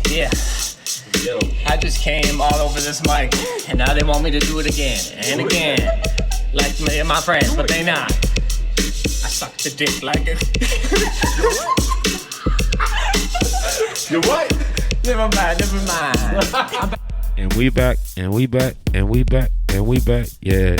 Yeah. I just came all over this mic, and now they want me to do it again and again. Like my friends, but they not. I suck the dick like it. You what? Never mind. And we back, and we back, and we back, and we back, yeah.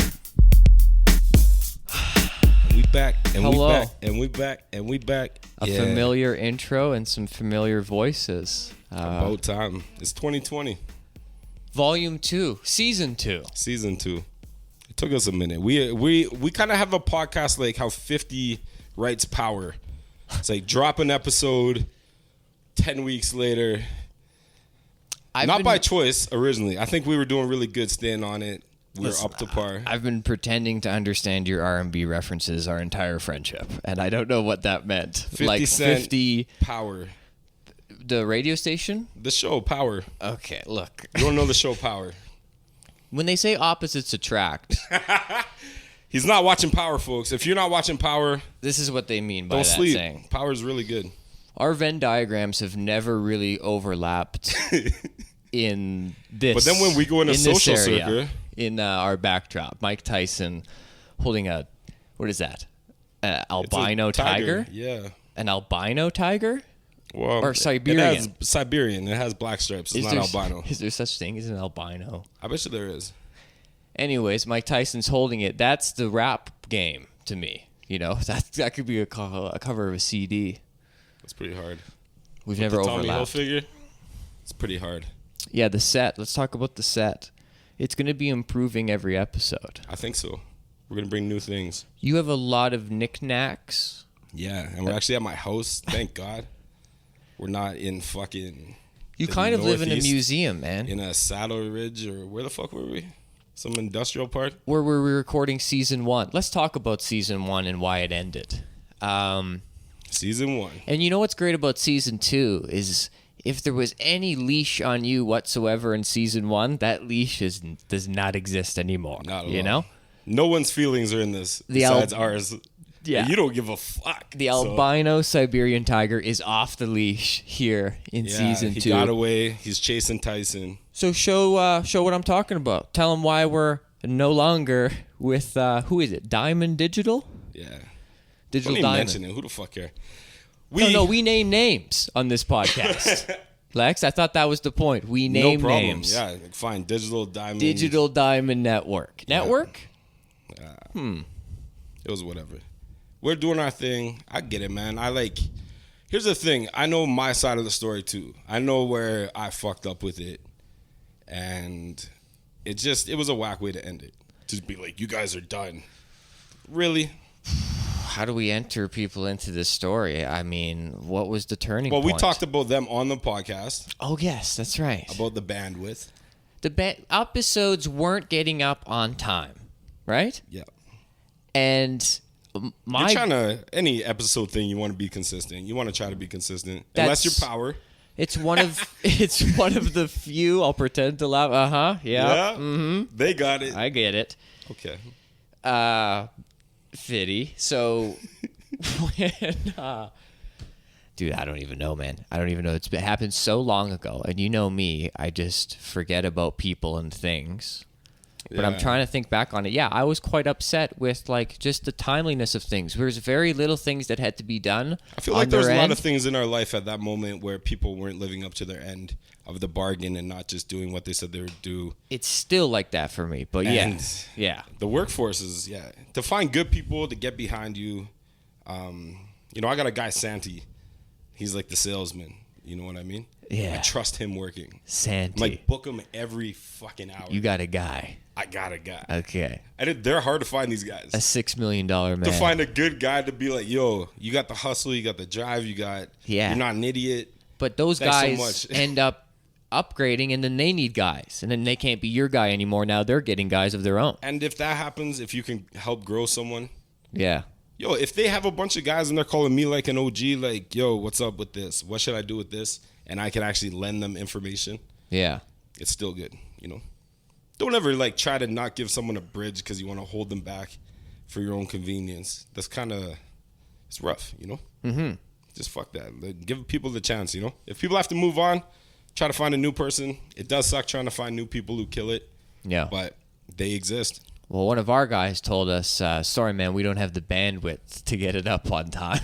We back, and Hello. we back, and we back, and we back. A familiar intro and some familiar voices. About time. It's 2020. Volume 2, Season 2. Season 2. It took us a minute. We kind of have a podcast like how 50 writes power. It's like drop an episode 10 weeks later. Not by choice originally. I think we were doing really good staying on it. We're up to par. I've been pretending to understand your R&B references our entire friendship, and I don't know what that meant. 50 like Cent 50 Power. The radio station? The show Power. Okay, look. You don't know the show Power. When they say opposites attract, He's not watching Power, folks. If you're not watching Power, this is what they mean by don't that sleep. saying. Power is really good. Our Venn diagrams have never really overlapped in this. But then when we go in a social area, circle, in our backdrop, Mike Tyson holding a, what is that? Albino it's a tiger? Yeah. An albino tiger? Well, Or Siberian. It has Siberian. It has black stripes. It's not albino. Is there such thing as an albino? I bet you there is. Anyways, Mike Tyson's holding it. That's the rap game to me. You know, that could be a cover of a CD. That's pretty hard. We've With never the Tommy overlapped. Hilfiger, it's pretty hard. Yeah, the set. Let's talk about the set. It's going to be improving every episode. I think so. We're going to bring new things. You have a lot of knickknacks. Yeah, and we're actually at my house. Thank God. We're not in fucking... You the kind of live in a Northeast, museum, man. In a Saddle Ridge, or where the fuck were we? Some industrial park? Where were we recording season 1? Let's talk about season 1 and why it ended. Season 1. And you know what's great about season 2 is if there was any leash on you whatsoever in season 1, that leash does not exist anymore. Not at you all. know? No one's feelings are in this besides ours. Yeah. You don't give a fuck. The albino Siberian tiger is off the leash here in season 2. He got away. He's chasing Tyson. So show what I'm talking about. Tell them why we're no longer with who is it? Diamond Digital? Yeah. Digital Don't even Diamond. mention it. Who the fuck care? No, we name names on this podcast. Lex, I thought that was the point. We name no problem. names. Yeah, like, fine. Digital Diamond. Digital Diamond Network. Network? It was whatever. We're doing our thing. I get it, man. Here's the thing. I know my side of the story, too. I know where I fucked up with it. And it was a whack way to end it. Just be like, you guys are done. Really? How do we enter people into this story? I mean, what was the turning point? Well, we talked about them on the podcast. Oh, yes, that's right. About the bandwidth. The episodes weren't getting up on time, right? Yeah. And You're trying to, any episode thing, you want to be consistent. You want to try to be consistent. Unless you're Power. It's one of the few. I'll pretend to laugh. Yeah. Mm-hmm. They got it. I get it. Okay. Fitty. So when dude, I don't even know, man. I don't even know. It happened so long ago, and you know me, I just forget about people and things. But I'm trying to think back on it. Yeah, I was quite upset with like just the timeliness of things. There's very little things that had to be done. I feel like there's a lot of things in our life at that moment where people weren't living up to their end of the bargain and not just doing what they said they would do. It's still like that for me, but yeah. The workforce is, to find good people to get behind you. I got a guy, Santi. He's like the salesman. You know what I mean? Yeah. I trust him working. Santi. I'm like, book him every fucking hour. You got a guy. I got a guy. Okay. They're hard to find, these guys. A $6 million man. To find a good guy to be like, yo, you got the hustle, you got the drive, you're not an idiot. But those Thanks so guys much. end up upgrading, and then they need guys. And then they can't be your guy anymore. Now they're getting guys of their own. And if that happens, if you can help grow someone. Yeah. Yo, if they have a bunch of guys and they're calling me like an OG, like, yo, what's up with this? What should I do with this? And I can actually lend them information. Yeah. It's still good, Don't ever, try to not give someone a bridge because you want to hold them back for your own convenience. That's kind of, it's rough, Mm-hmm. just fuck that. Like, give people the chance, you know? If people have to move on, try to find a new person. It does suck trying to find new people who kill it. Yeah. But they exist. Well, one of our guys told us, sorry, man, we don't have the bandwidth to get it up on time.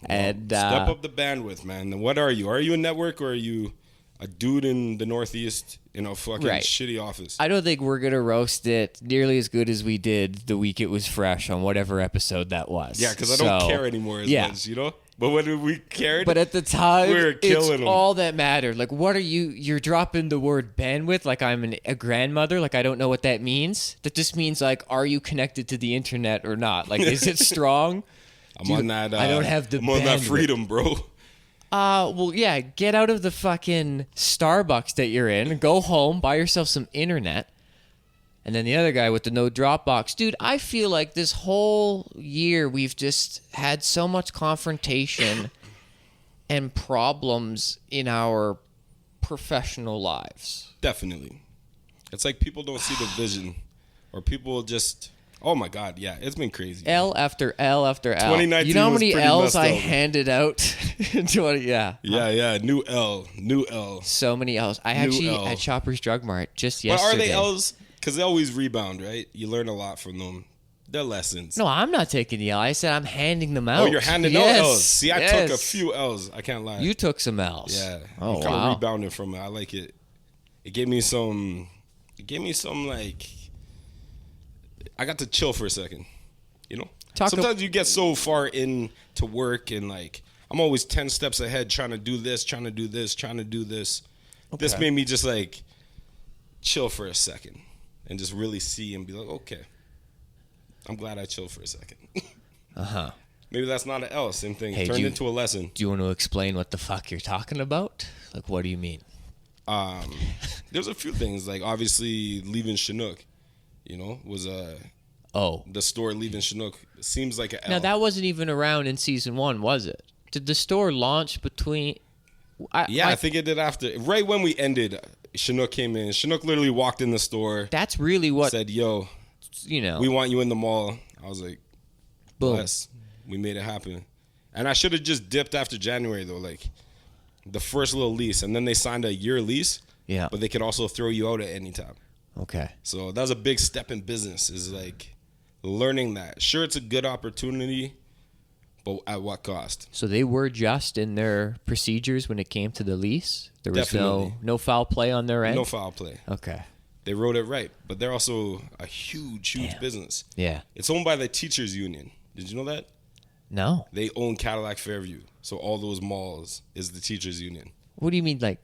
And step up the bandwidth, man. Then what are you? Are you a network or are you a dude in the Northeast in a fucking shitty office? I don't think we're going to roast it nearly as good as we did the week it was fresh on whatever episode that was. Yeah, because I don't care anymore as much, you know? But when we cared, but at the time, we were killing them. All that mattered. Like, what are you? You're dropping the word bandwidth like I'm a grandmother. Like, I don't know what that means. That just means, like, are you connected to the internet or not? Like, is it strong? I'm on that. I don't have the I'm on that freedom, bro. Well, yeah, get out of the fucking Starbucks that you're in. Go home, buy yourself some internet. And then the other guy with the no Dropbox. Dude, I feel like this whole year we've just had so much confrontation and problems in our professional lives. Definitely. It's like people don't see the vision. Or people just... Oh, my God. Yeah, it's been crazy. L after L after L. 2019 you know how was many pretty L's I messed up. handed out? Yeah. New L. New L. So many L's. I actually, L. at Shoppers Drug Mart just But yesterday. are they L's? Because they always rebound, right? You learn a lot from them. They're lessons. No, I'm not taking the L. I said I'm handing them out. Oh, you're handing out L's. See, I took a yes. few L's. I can't lie. You took some L's. Yeah. Oh, I'm kind wow. of rebounding from it. I like it. It gave me some like, I got to chill for a second. You know? Sometimes you get so far into work and like, I'm always 10 steps ahead trying to do this, trying to do this, trying to do this. Okay. This made me just like chill for a second and just really see and be like, okay, I'm glad I chilled for a second. Uh-huh. Maybe that's not an L. Same thing. Hey, Turned into a lesson. Do you want to explain what the fuck you're talking about? Like, what do you mean? There's a few things. Like, obviously, leaving Chinook, you know, was the store leaving Chinook. Seems like an L. Now, that wasn't even around in season 1, was it? Did the store launch between... I think it did after. Right when we ended, Chinook came in. Chinook literally walked in the store. That's really what... Said, yo, you know, we want you in the mall. I was like, boom. Bless. We made it happen. And I should have just dipped after January, though. Like, the first little lease. And then they signed a year lease. Yeah. But they could also throw you out at any time. Okay. So that was a big step in business, is like learning that. Sure, it's a good opportunity, but at what cost? So they were just in their procedures when it came to the lease? There was Definitely. no foul play on their end? No foul play. Okay. They wrote it right, but they're also a huge business. Yeah. It's owned by the Teachers Union. Did you know that? No. They own Cadillac Fairview. So all those malls is the Teachers Union. What do you mean, like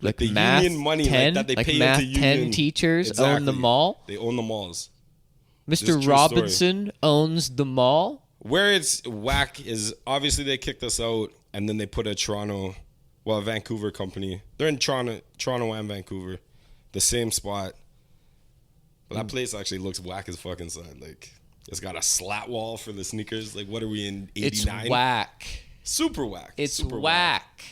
the math union money 10? that they like pay math into union. 10 teachers own the Exactly. mall? They own the malls. Mr. This is true Robinson owns the mall? Where it's whack is obviously they kicked us out and then they put a Vancouver company. They're in Toronto and Vancouver, the same spot. But that place actually looks whack as fucking son. Like, it's got a slat wall for the sneakers. Like, what are we in, 89? It's whack. Super whack. It's Super whack.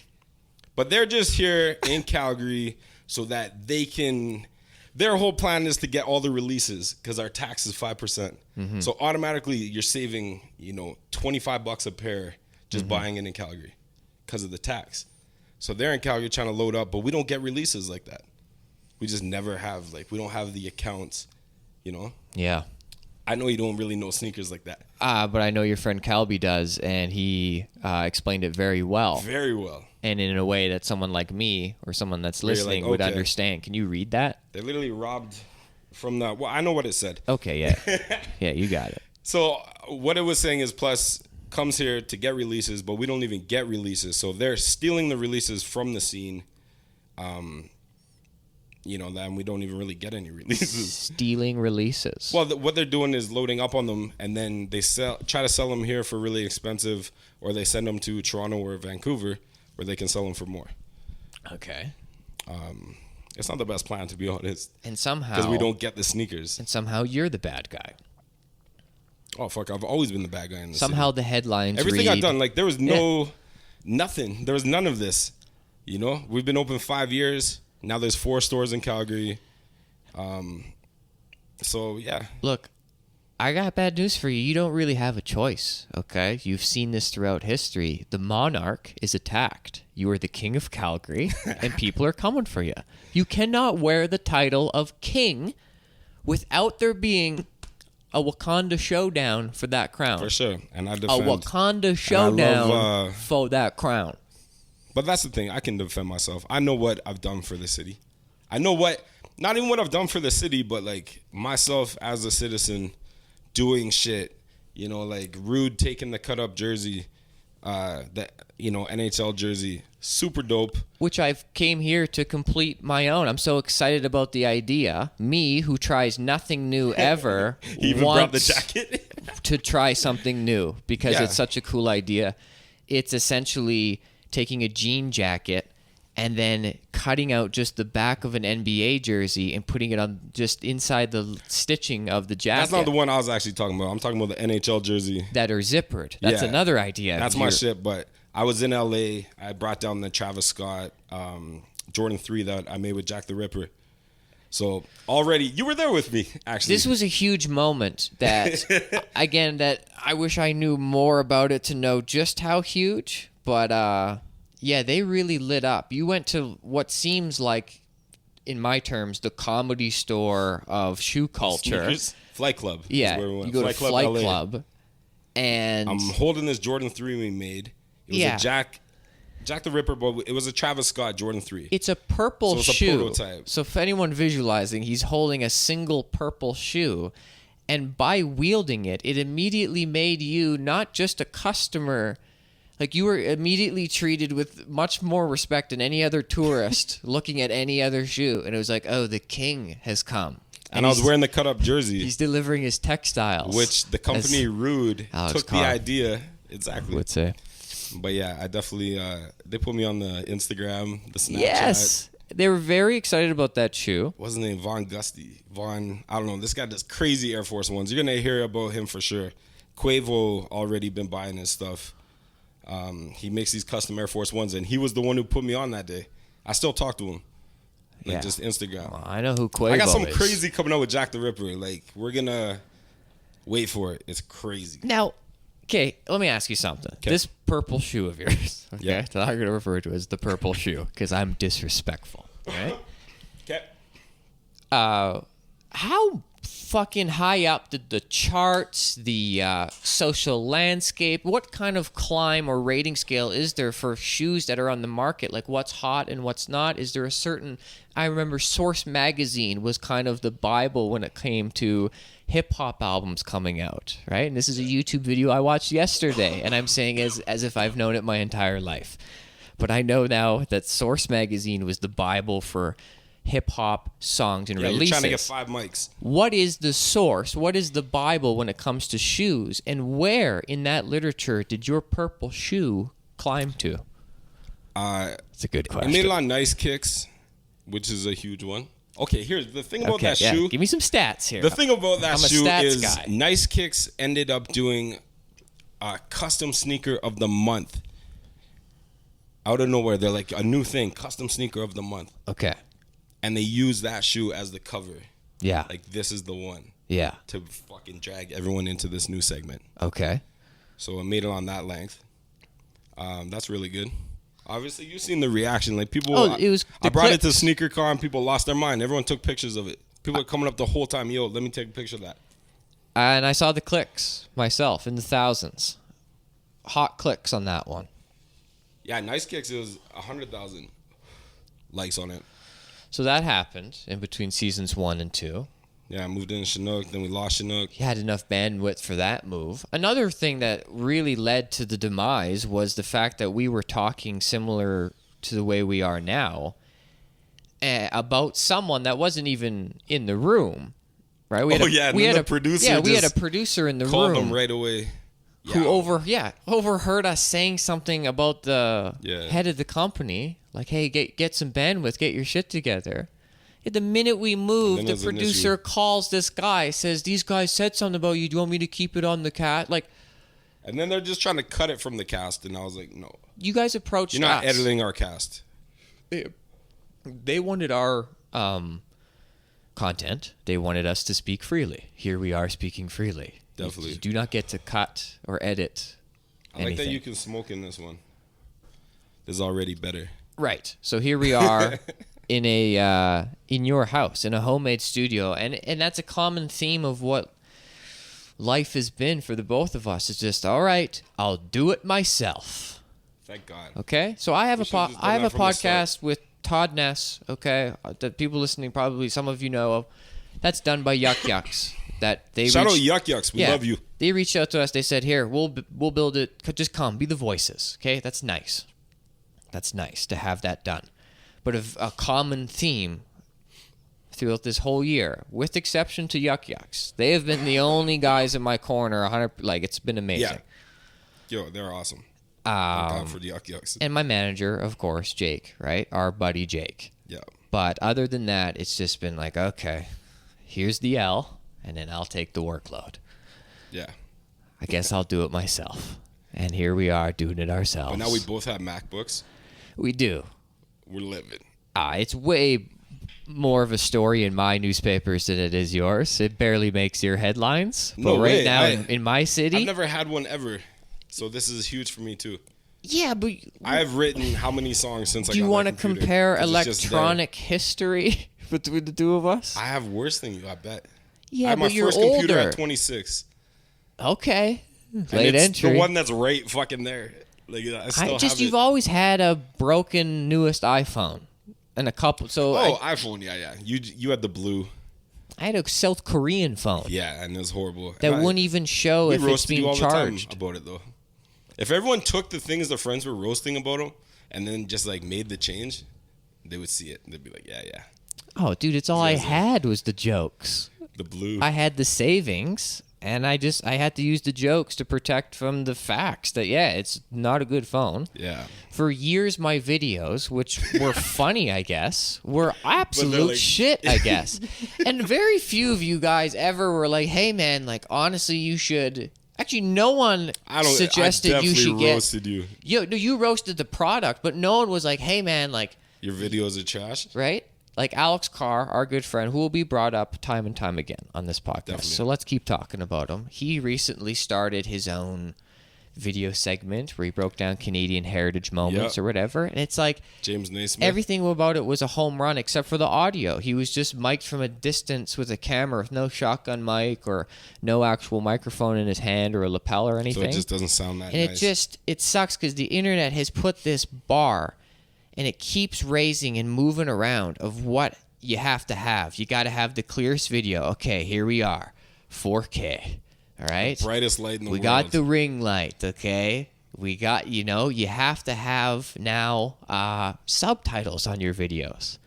But they're just here in Calgary so that they can... Their whole plan is to get all the releases because our tax is 5%. Mm-hmm. So automatically you're saving, $25 a pair just buying it in Calgary because of the tax. So they're in Calgary trying to load up, but we don't get releases like that. We just never have, we don't have the accounts, Yeah. I know you don't really know sneakers like that. But I know your friend Calby does, and he explained it very well. Very well. And in a way that someone like me or someone that's Where you're listening like, would okay. understand. Can you read that? They literally robbed from the... Well, I know what it said. Okay, yeah. Yeah, you got it. So what it was saying is Plus comes here to get releases, but we don't even get releases. So they're stealing the releases from the scene. Then we don't even really get any releases. Stealing releases. Well, what they're doing is loading up on them, and then they try to sell them here for really expensive, or they send them to Toronto or Vancouver, where they can sell them for more. Okay. It's not the best plan, to be honest. And somehow... Because we don't get the sneakers. And somehow you're the bad guy. Oh, fuck. I've always been the bad guy in this Somehow city. the headlines Everything read, I've done, there was nothing. There was none of this. We've been open 5 years. Now there's 4 stores in Calgary. So, yeah. Look, I got bad news for you. You don't really have a choice, okay? You've seen this throughout history. The monarch is attacked. You are the king of Calgary, and people are coming for you. You cannot wear the title of king without there being a Wakanda showdown for that crown. For sure. And I A defend. Wakanda showdown love, for that crown. But that's the thing. I can defend myself. I know what I've done for the city. I know what, not even what I've done for the city, but like myself as a citizen doing shit, you know, like Rude taking the cut up jersey, that, you know, NHL jersey, super dope. Which I've came here to complete my own. I'm so excited about the idea. Me, who tries nothing new ever, He even brought the jacket. to try something new because Yeah. it's such a cool idea. It's essentially taking a jean jacket and then cutting out just the back of an NBA jersey and putting it on just inside the stitching of the jacket. That's not the one I was actually talking about. I'm talking about the NHL jersey. that are zippered. That's Yeah. another idea. That's my shit. But I was in LA. I brought down the Travis Scott Jordan 3 that I made with Jack the Ripper. So already, you were there with me, actually. This was a huge moment that, again, that I wish I knew more about it to know just how huge. But yeah, they really lit up. You went to what seems like, in my terms, the Comedy Store of shoe culture. Sneakers. Flight Club. is Yeah, where we went. you go to Flight LA. Club, and I'm holding this Jordan 3 we made. It was Yeah. a Jack the Ripper, but it was a Travis Scott Jordan 3. it's a purple So it's a shoe. prototype. So if anyone visualizing, he's holding a single purple shoe, and by wielding it, it immediately made you not just a customer. Like, you were immediately treated with much more respect than any other tourist looking at any other shoe. And it was like, oh, the king has come. And I was wearing the cut up jersey, He's delivering his textiles. which the company as Rude Alex took Carr the idea. Exactly. would say. But yeah, I definitely, they put me on the Instagram, the Snapchat. Yes. They were very excited about that shoe. What's his name? Von Gusty. I don't know. This guy does crazy Air Force Ones. You're going to hear about him for sure. Quavo already been buying his stuff. He makes these custom Air Force Ones, and he was the one who put me on that day. I still talk to him. Like, Yeah. just Instagram. Well, I know who Quavo is. I got something crazy coming out with Jack the Ripper. Like, we're going to wait for it. It's crazy. Now, okay, let me ask you something. 'Kay. This purple shoe of yours, okay, Yeah. that I'm going to refer to as the purple shoe because I'm disrespectful, right? Okay. How fucking high up did the charts, the social landscape, what kind of climb or rating scale is there for shoes that are on the market? Like, what's hot and what's not? Is there a certain... I remember Source Magazine was kind of the Bible when it came to hip-hop albums coming out, right? And this is a YouTube video I watched yesterday, and I'm saying as if I've known it my entire life. But I know now that Source Magazine was the Bible for hip-hop songs and Yeah, releases. you're trying to get 5 mics. What is the source? What is the Bible when it comes to shoes? And where in that literature did your purple shoe climb to? It's a good I question. made a lot of Nice Kicks, which is a huge one. Okay, here's the thing about that yeah. shoe. Give me some stats here. The thing about that I'm a shoe stats is guy. Nice Kicks ended up doing a custom sneaker of the month. Out of nowhere, they're like a new thing, custom sneaker of the month. Okay. And they use that shoe as the cover. Yeah. Like, this is the one Yeah. to fucking drag everyone into this new segment. Okay. So I made it on that length. That's really good. Obviously, you've seen the reaction. Like, people... Oh, it was I the brought it to clips. SneakerCon. People lost their mind. Everyone took pictures of it. People are coming up the whole time. Yo, let me take a picture of that. And I saw the clicks myself in the thousands. Hot clicks on that one. Yeah, Nice Kicks, it was 100,000 likes on it. So that happened in between seasons 1 and 2. Yeah, I moved into Chinook, then we lost Chinook. You had enough bandwidth for that move. Another thing that really led to the demise was the fact that we were talking similar to the way we are now about someone that wasn't even in the room, right? We had and then the producer Yeah, we had a just producer in the called room them right away. who Yeah. overheard us saying something about the Yeah. head of the company, like, "Hey, get some bandwidth, get your shit together." Yeah, the minute we moved, then the there's an producer issue. calls this guy, says, "These guys said something about you. Do you want me to keep it on the cat?" Like, And then they're just trying to cut it from the cast, and I was like, no. you guys approached You're not us. editing our cast. They wanted our content. They wanted us to speak freely. Here we are speaking freely. Definitely. You do not get to cut or edit I like that anything. you can smoke in this one. This is already better. Right. So here we are in your house, in a homemade studio. And that's a common theme of what life has been for the both of us. It's just, all right, I'll do it myself. Thank God. Okay? So I have We a should've just done I have that a from the start. podcast with Todd Ness, okay? That people listening, probably some of you know of. That's done by Yuck Yucks. That they Shout out reached- Yuck Yucks. We love you. They reached out to us. They said, "Here, we'll build it. Just come, be the voices." Okay, that's nice. That's nice to have that done. But a common theme throughout this whole year, with exception to Yuck Yucks, they have been the only guys in my corner. 100, like it's been amazing. Yeah. Yo, they're awesome. Thank God for the Yuck Yucks. And my manager, of course, Jake, right? Our buddy Jake. Yeah. But other than that, it's just been like, okay, here's the L, and then I'll take the workload. Yeah. I guess I'll do it myself. And here we are doing it ourselves. But now we both have MacBooks. We do. We're living. It's way more of a story in my newspapers than it is yours. It barely makes your headlines. But No right way. now in my city, I've never had one ever. So this is huge for me too. yeah, but I have written how many songs since I do got you my want to computer? compare 'Cause it's just there. electronic history between the two of us? I have worse than you, I bet. I Yeah, had my but you're first computer older. at 26. Okay, And late it's entry. the one that's right fucking there. Like I still have You've it. always had a broken newest iPhone and a couple. So Oh, iPhone, yeah. You had the blue. I had a South Korean phone Yeah, and it was horrible. that And wouldn't even show we if it's roasted you being all charged. the time about it though. If everyone took the things their friends were roasting about them and then just like made the change, they would see it. They'd be like, yeah. Oh, dude, it's all I Yeah. had was the jokes. The blue. I had the savings, and I had to use the jokes to protect from the facts that, yeah, it's not a good phone. Yeah. For years, my videos, which were funny, I guess, were absolute like- shit, I guess. And very few of you guys ever were like, hey, man, like, honestly, you should... Actually, no one suggested I you definitely should get... roasted you. You roasted the product, but no one was like, hey, man, like... Your videos are trash. Right? Like Alex Carr, our good friend, who will be brought up time and time again on this podcast. Definitely. So let's keep talking about him. He recently started his own video segment where he broke down Canadian heritage moments Yep. or whatever. And it's like James Naismith. everything about it was a home run except for the audio. He was just mic'd from a distance with a camera with no shotgun mic or no actual microphone in his hand or a lapel or so anything. it just doesn't sound that And nice. it sucks because the internet has put this bar and it keeps raising and moving around of what you have to have. You got to have the clearest video. Okay, here we are. 4K. All right? Brightest light in the We world. got the ring light, okay? We got, you have to have now subtitles on your videos.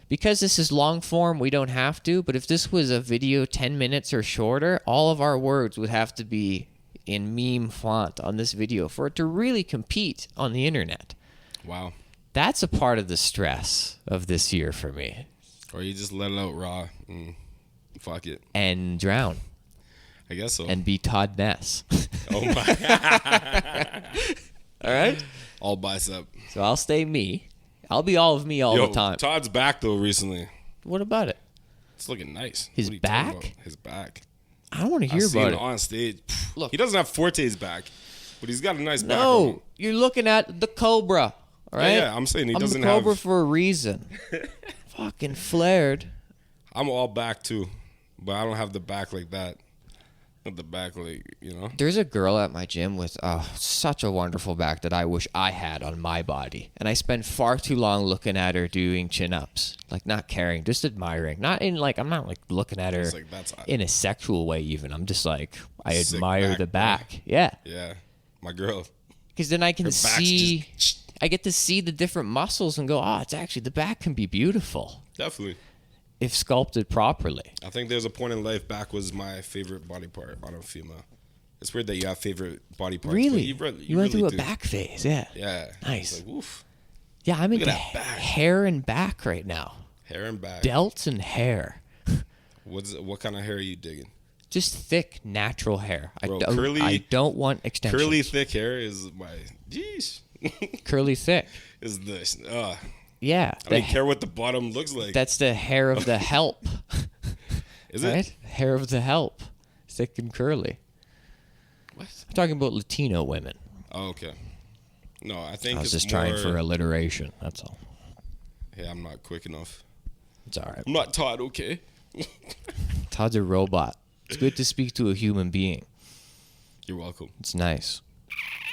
Because this is long form, we don't have to, but if this was a video 10 minutes or shorter, all of our words would have to be in meme font on this video for it to really compete on the internet. Wow. That's a part of the stress of this year for me. Or you just let it out raw. Fuck it. And drown I guess so. and be Todd Ness. Oh my. All right? All bicep. So I'll stay me. I'll be all of me all the time. Todd's back though recently. What about it? It's looking nice. His What are you talking back? about? His back. I don't want to I hear seen about it it. on stage. Look. He doesn't have Forte's back, but he's got a nice back. on No, him. you're looking at the Cobra. All right? Yeah, I'm saying he I'm doesn't the Cobra have. for a reason. Fucking flared. I'm all back too, but I don't have the back like that. Not the back like There's a girl at my gym with such a wonderful back that I wish I had on my body. And I spend far too long looking at her doing chin-ups. Like, not caring, just admiring. Not in, like, I'm not, like, looking at her It's like, that's in a sexual way even. I'm just like, I Sick admire back, the bro. back. Yeah. Yeah, my girl. Because then I can Her back's see... just I get to see the different muscles and go, it's actually, the back can be beautiful definitely. if sculpted properly. I think there's a point in life back was my favorite body part on a female. It's weird that you have favorite body parts. but Really? you You really went through a do. back phase, yeah. Yeah. Nice. It's like, oof. Yeah, I'm Look into at that back. hair and back right now. Hair and back. Delts and hair. What kind of hair are you digging? Just thick, natural hair. Bro, I don't want extensions. Curly thick hair is my geez. Curly thick. Is this? Yeah. I don't care what the bottom looks like. That's the hair of the help. Is right? it? Hair of the help, thick and curly. What? I'm talking about Latino women. Oh, okay. No, I think I was it's just more, trying for alliteration. That's all. Yeah, I'm not quick enough. It's all right. I'm not Todd, okay? Todd's a robot. It's good to speak to a human being. You're welcome. It's nice.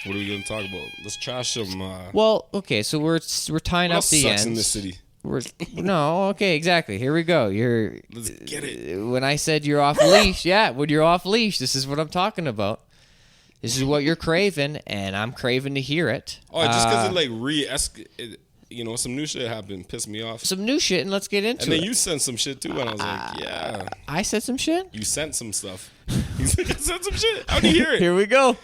What are we going to talk about? Let's trash some... Well, okay, so we're tying what up else the sucks ends. in this city? No, okay, exactly. Here we go. Let's get it. When I said you're off leash, yeah, when you're off leash, this is what I'm talking about. This is what you're craving, and I'm craving to hear it. Oh, just because it like some new shit happened, pissed me off. Some new shit, and let's get into And then it. you sent some shit too, and I was like, yeah. I said some shit? You sent some stuff. You sent some shit. How'd you hear it? Here we go.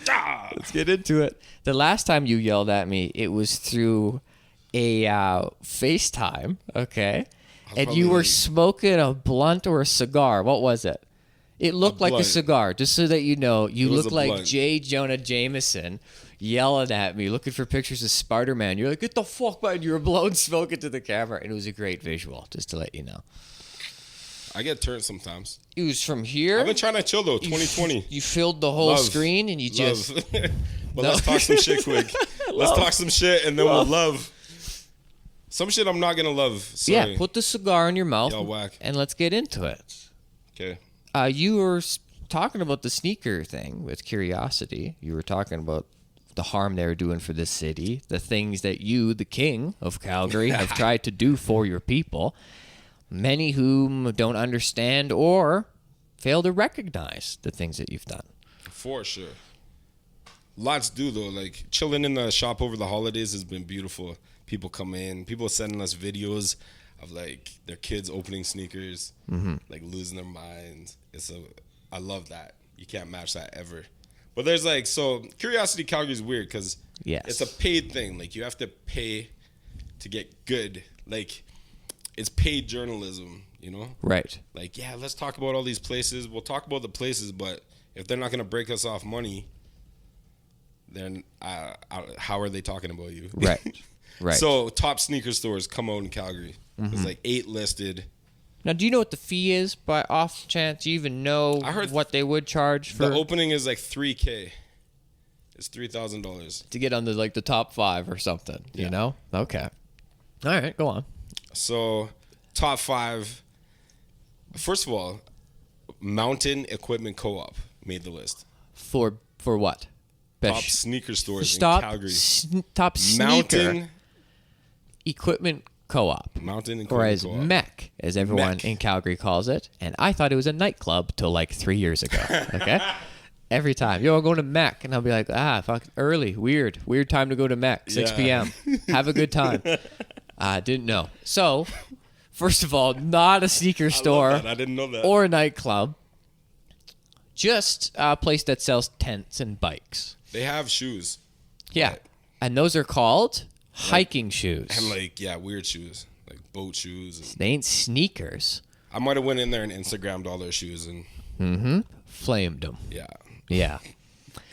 Ah! Let's get into it. The last time you yelled at me, it was through a FaceTime, okay? And you were probably- smoking a blunt or a cigar. What was it? It looked like a blunt. cigar, just so that you know. You It was look a like blunt. J. Jonah Jameson yelling at me, looking for pictures of Spider-Man. You're like, get the fuck man. You were blowing smoke into the camera. And it was a great visual, just to let you know. I get turned sometimes. It was from here. I've been trying to chill though. 2020. You filled the whole Love. screen and you just... Love. Well, let's talk some shit quick. Let's talk some shit and then we'll love. Some shit I'm not gonna love. Sorry. Yeah, put the cigar in your mouth Yo, whack. and let's get into it. Okay. You were talking about the sneaker thing with curiosity. You were talking about the harm they were doing for this city, the things that you, the king of Calgary, have tried to do for your people, many whom don't understand or fail to recognize the things that you've done. For sure. Lots do though. Like chilling in the shop over the holidays has been beautiful. People come in, people sending us videos of like their kids opening sneakers, like losing their minds. I love that. You can't match that ever. But there's like, so Curiosity Calgary is weird because Yes. it's a paid thing. Like you have to pay to get good. Like it's paid journalism, you know? Right. Like, yeah, let's talk about all these places. We'll talk about the places, but if they're not going to break us off money, then how are they talking about you? Right. Right. So top sneaker stores come out in Calgary. There's like 8 listed. Now, do you know what the fee is by off chance? Do you even know I heard what they would charge for The opening is like $3,000. It's $3,000. to get on the top 5 or something? Yeah. You know? Okay. All right, go on. So top 5. First of all, Mountain Equipment Co-op made the list. For what? Top sneaker stores in Stop. Calgary. Top sneaker Mountain equipment co-op, Mountain or Equipment as Co-op. MEC, as everyone MEC. in Calgary calls it. And I thought it was a nightclub till like 3 years ago. Okay. Every time, I'm going to MEC, and I'll be like, fuck, early, weird time to go to MEC, 6 Yeah. p.m. Have a good time. Didn't know. So, first of all, not a sneaker store that. I didn't know that. or a nightclub. Just a place that sells tents and bikes. They have shoes. Yeah. And those are called hiking shoes. And weird shoes. Like boat shoes. And They ain't sneakers. I might have went in there and Instagrammed all their shoes and Flamed them. yeah. Yeah.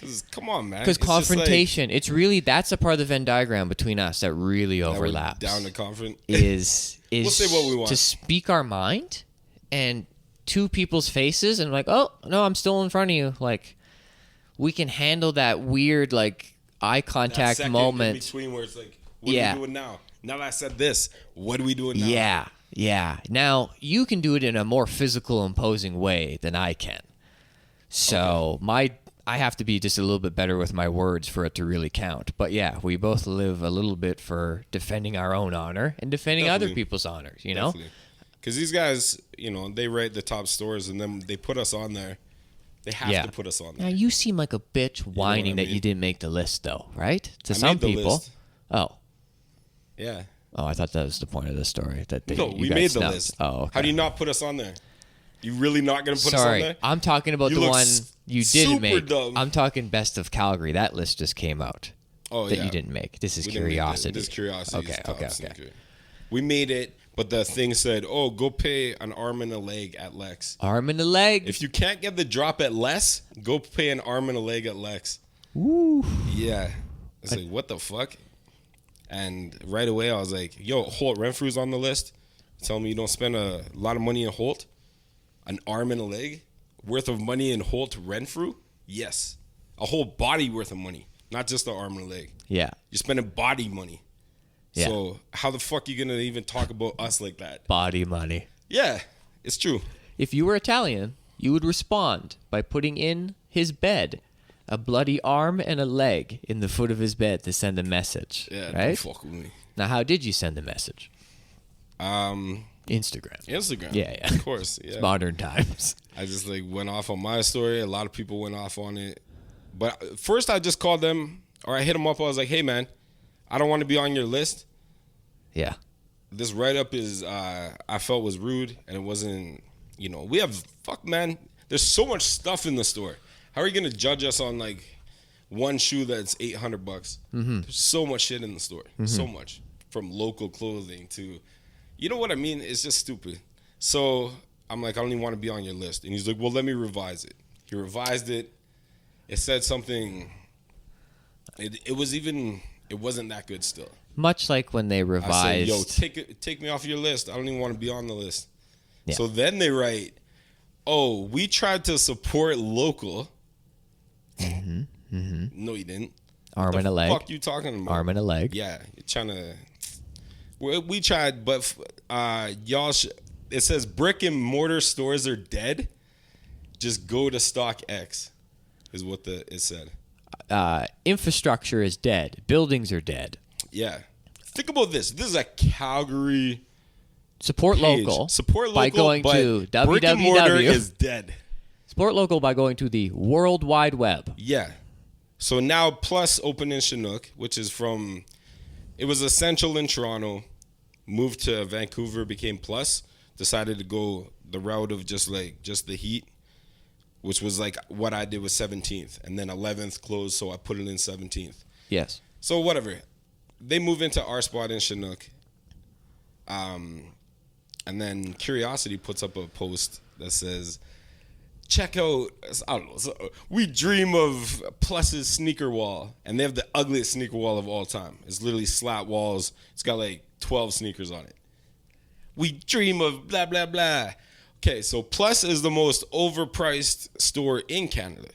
'Cause, come on, man. Because It's just like- confrontation, that's a part of the Venn diagram between us that really that we're overlaps. down to confront. is We'll say what we want. to speak our mind and to people's faces and like, oh, no, I'm still in front of you. Like, we can handle that weird, eye That contact second moment. in between where it's like, what Yeah. are we doing now? Now that I said this, what are we doing now? Yeah, yeah. Now, you can do it in a more physical, imposing way than I can. So, I have to be just a little bit better with my words for it to really count. But yeah, we both live a little bit for defending our own honor and defending other Definitely. people's honors, you know? Because these guys, they write the top stores and then they put us on there. They have to put us on Now, there. you seem like a bitch whining I that you mean? didn't make the list, though, right? To I some made the people. list. Oh. Yeah. Oh, I thought that was the point of the story. That No, you we got made the snubbed. list. Oh, okay. How do you not put us on there? You really not going to put us on Sorry, there? I'm talking about You the look one you didn't super make. dumb. I'm talking Best of Calgary. That list just came out. Oh, that yeah. you didn't make. This is We didn't make curiosity. it. This is curiosity. Okay, okay. Sneaker. We made it, but the thing said, "Oh, go pay an arm and a leg at Lex." Arm and a leg. If you can't get the drop at less, go pay an arm and a leg at Lex. Ooh. Yeah, it's like what the fuck. And right away, I was like, "Yo, Holt Renfrew's on the list. Tell me you don't spend a lot of money in Holt." an arm and a leg worth of money in Holt Renfrew? Yes. A whole body worth of money, not just the arm and a leg. Yeah. You're spending body money. Yeah. So how the fuck are you going to even talk about us like that? Body money. Yeah, it's true. If you were Italian, you would respond by putting in his bed a bloody arm and a leg in the foot of his bed to send a message. Yeah, right? don't fuck with me. Now, how did you send the message? Instagram. Yeah. Of course. Yeah. It's modern times. I just like went off on my story. A lot of people went off on it. But first I just called them, or I hit them up. I was like, hey, man, I don't want to be on your list. Yeah. This write-up is, I felt was rude, and it wasn't, we have, man, there's so much stuff in the store. How are you going to judge us on, like, one shoe that's $800? Mm-hmm. There's so much shit in the store. Mm-hmm. So much. From local clothing to, you know what I mean? It's just stupid. So I'm like, I don't even want to be on your list. And he's like, well, let me revise it. He revised it. It said something. It wasn't that good still. Much like when they revised. I said, yo, take me off your list. I don't even want to be on the list. Yeah. So then they write, oh, we tried to support local. Mm-hmm. Mm-hmm. No, you didn't. Arm and a leg. What the fuck you talking about? Arm and a leg. Yeah, you're trying to. We tried, but y'all. It says brick and mortar stores are dead. Just go to StockX, is what it said. Infrastructure is dead. Buildings are dead. Yeah. Think about this. This is a Calgary Support page. local. Support local by going to brick and mortar www. is dead. Support local by going to the World Wide Web. Yeah. So now Plus opened in Chinook, which is it was Essential in Toronto, moved to Vancouver, became Plus, decided to go the route of just the Heat, which was like what I did with 17th, and then 11th closed, so I put it in 17th. Yes. So whatever. They move into our spot in Chinook. And then Curiosity puts up a post that says, check out, I don't know, so we dream of Plus's sneaker wall. And they have the ugliest sneaker wall of all time. It's literally slat walls. It's got like 12 sneakers on it. We dream of blah, blah, blah. Okay, so Plus is the most overpriced store in Canada.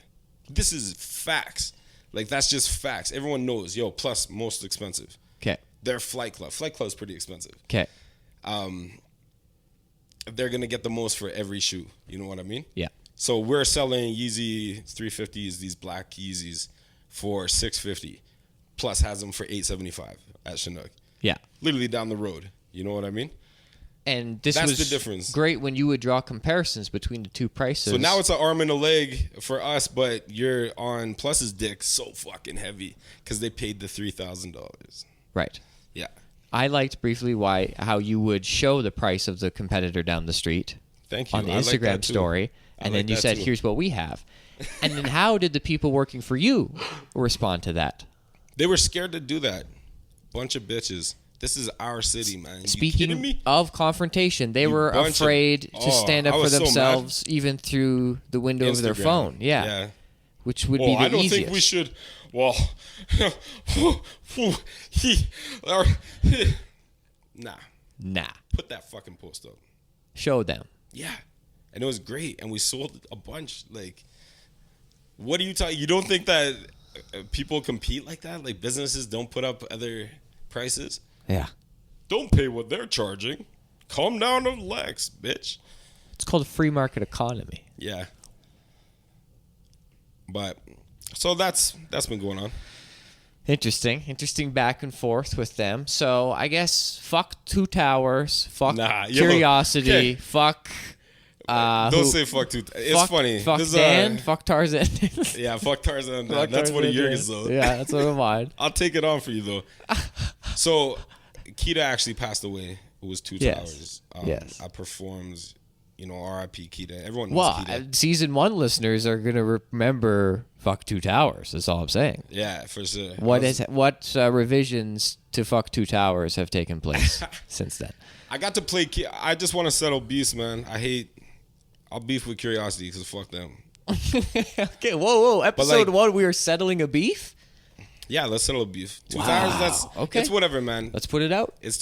This is facts. Like, that's just facts. Everyone knows, Plus, most expensive. Okay. They're Flight Club. Flight Club's pretty expensive. Okay. They're going to get the most for every shoe. You know what I mean? Yeah. So we're selling Yeezy 350s, these black Yeezys, for $650. Plus has them for $875 at Chinook. Yeah. Literally down the road. You know what I mean? And that's was the difference. Great when you would draw comparisons between the two prices. So now it's an arm and a leg for us, but you're on Plus's dick so fucking heavy because they paid the $3,000. Right. Yeah. I liked briefly how you would show the price of the competitor down the street. Thank you. On the Instagram story. And then you said, here's what we have. And then how did the people working for you respond to that? They were scared to do that. Bunch of bitches. This is our city, man. Speaking of confrontation, they were afraid to stand up for themselves even through the window of their phone. Yeah. Which would be the easiest. I don't think we should. Well, nah. Put that fucking post up. Show them. Yeah. And it was great. And we sold a bunch. Like, what are you talking? You don't think that people compete like that? Like, businesses don't put up other prices? Yeah. Don't pay what they're charging. Calm down on Lex, bitch. It's called a free market economy. Yeah. But, so that's been going on. Interesting back and forth with them. So I guess fuck Two Towers, fuck Curiosity, fuck. Don't say fuck Two. It's funny. Fuck Dan, fuck Tarzan. Yeah, fuck Tarzan. That's one of yours though. Yeah, that's one of mine. I'll take it on for you though. So, Kita actually passed away. It was Two Towers. Yes. I performed. R.I.P. Kita. Everyone knows Kita. Season 1 listeners are going to remember Fuck Two Towers. That's all I'm saying. Yeah, for sure. What revisions to Fuck Two Towers have taken place since then? I got to play Kita. I just want to settle beefs, man. I'll beef with Curiosity because fuck them. Okay, whoa. Episode 1, we are settling a beef? Yeah, let's settle a beef. 2 Wow. hours, that's Okay. It's whatever, man. Let's put it out. It's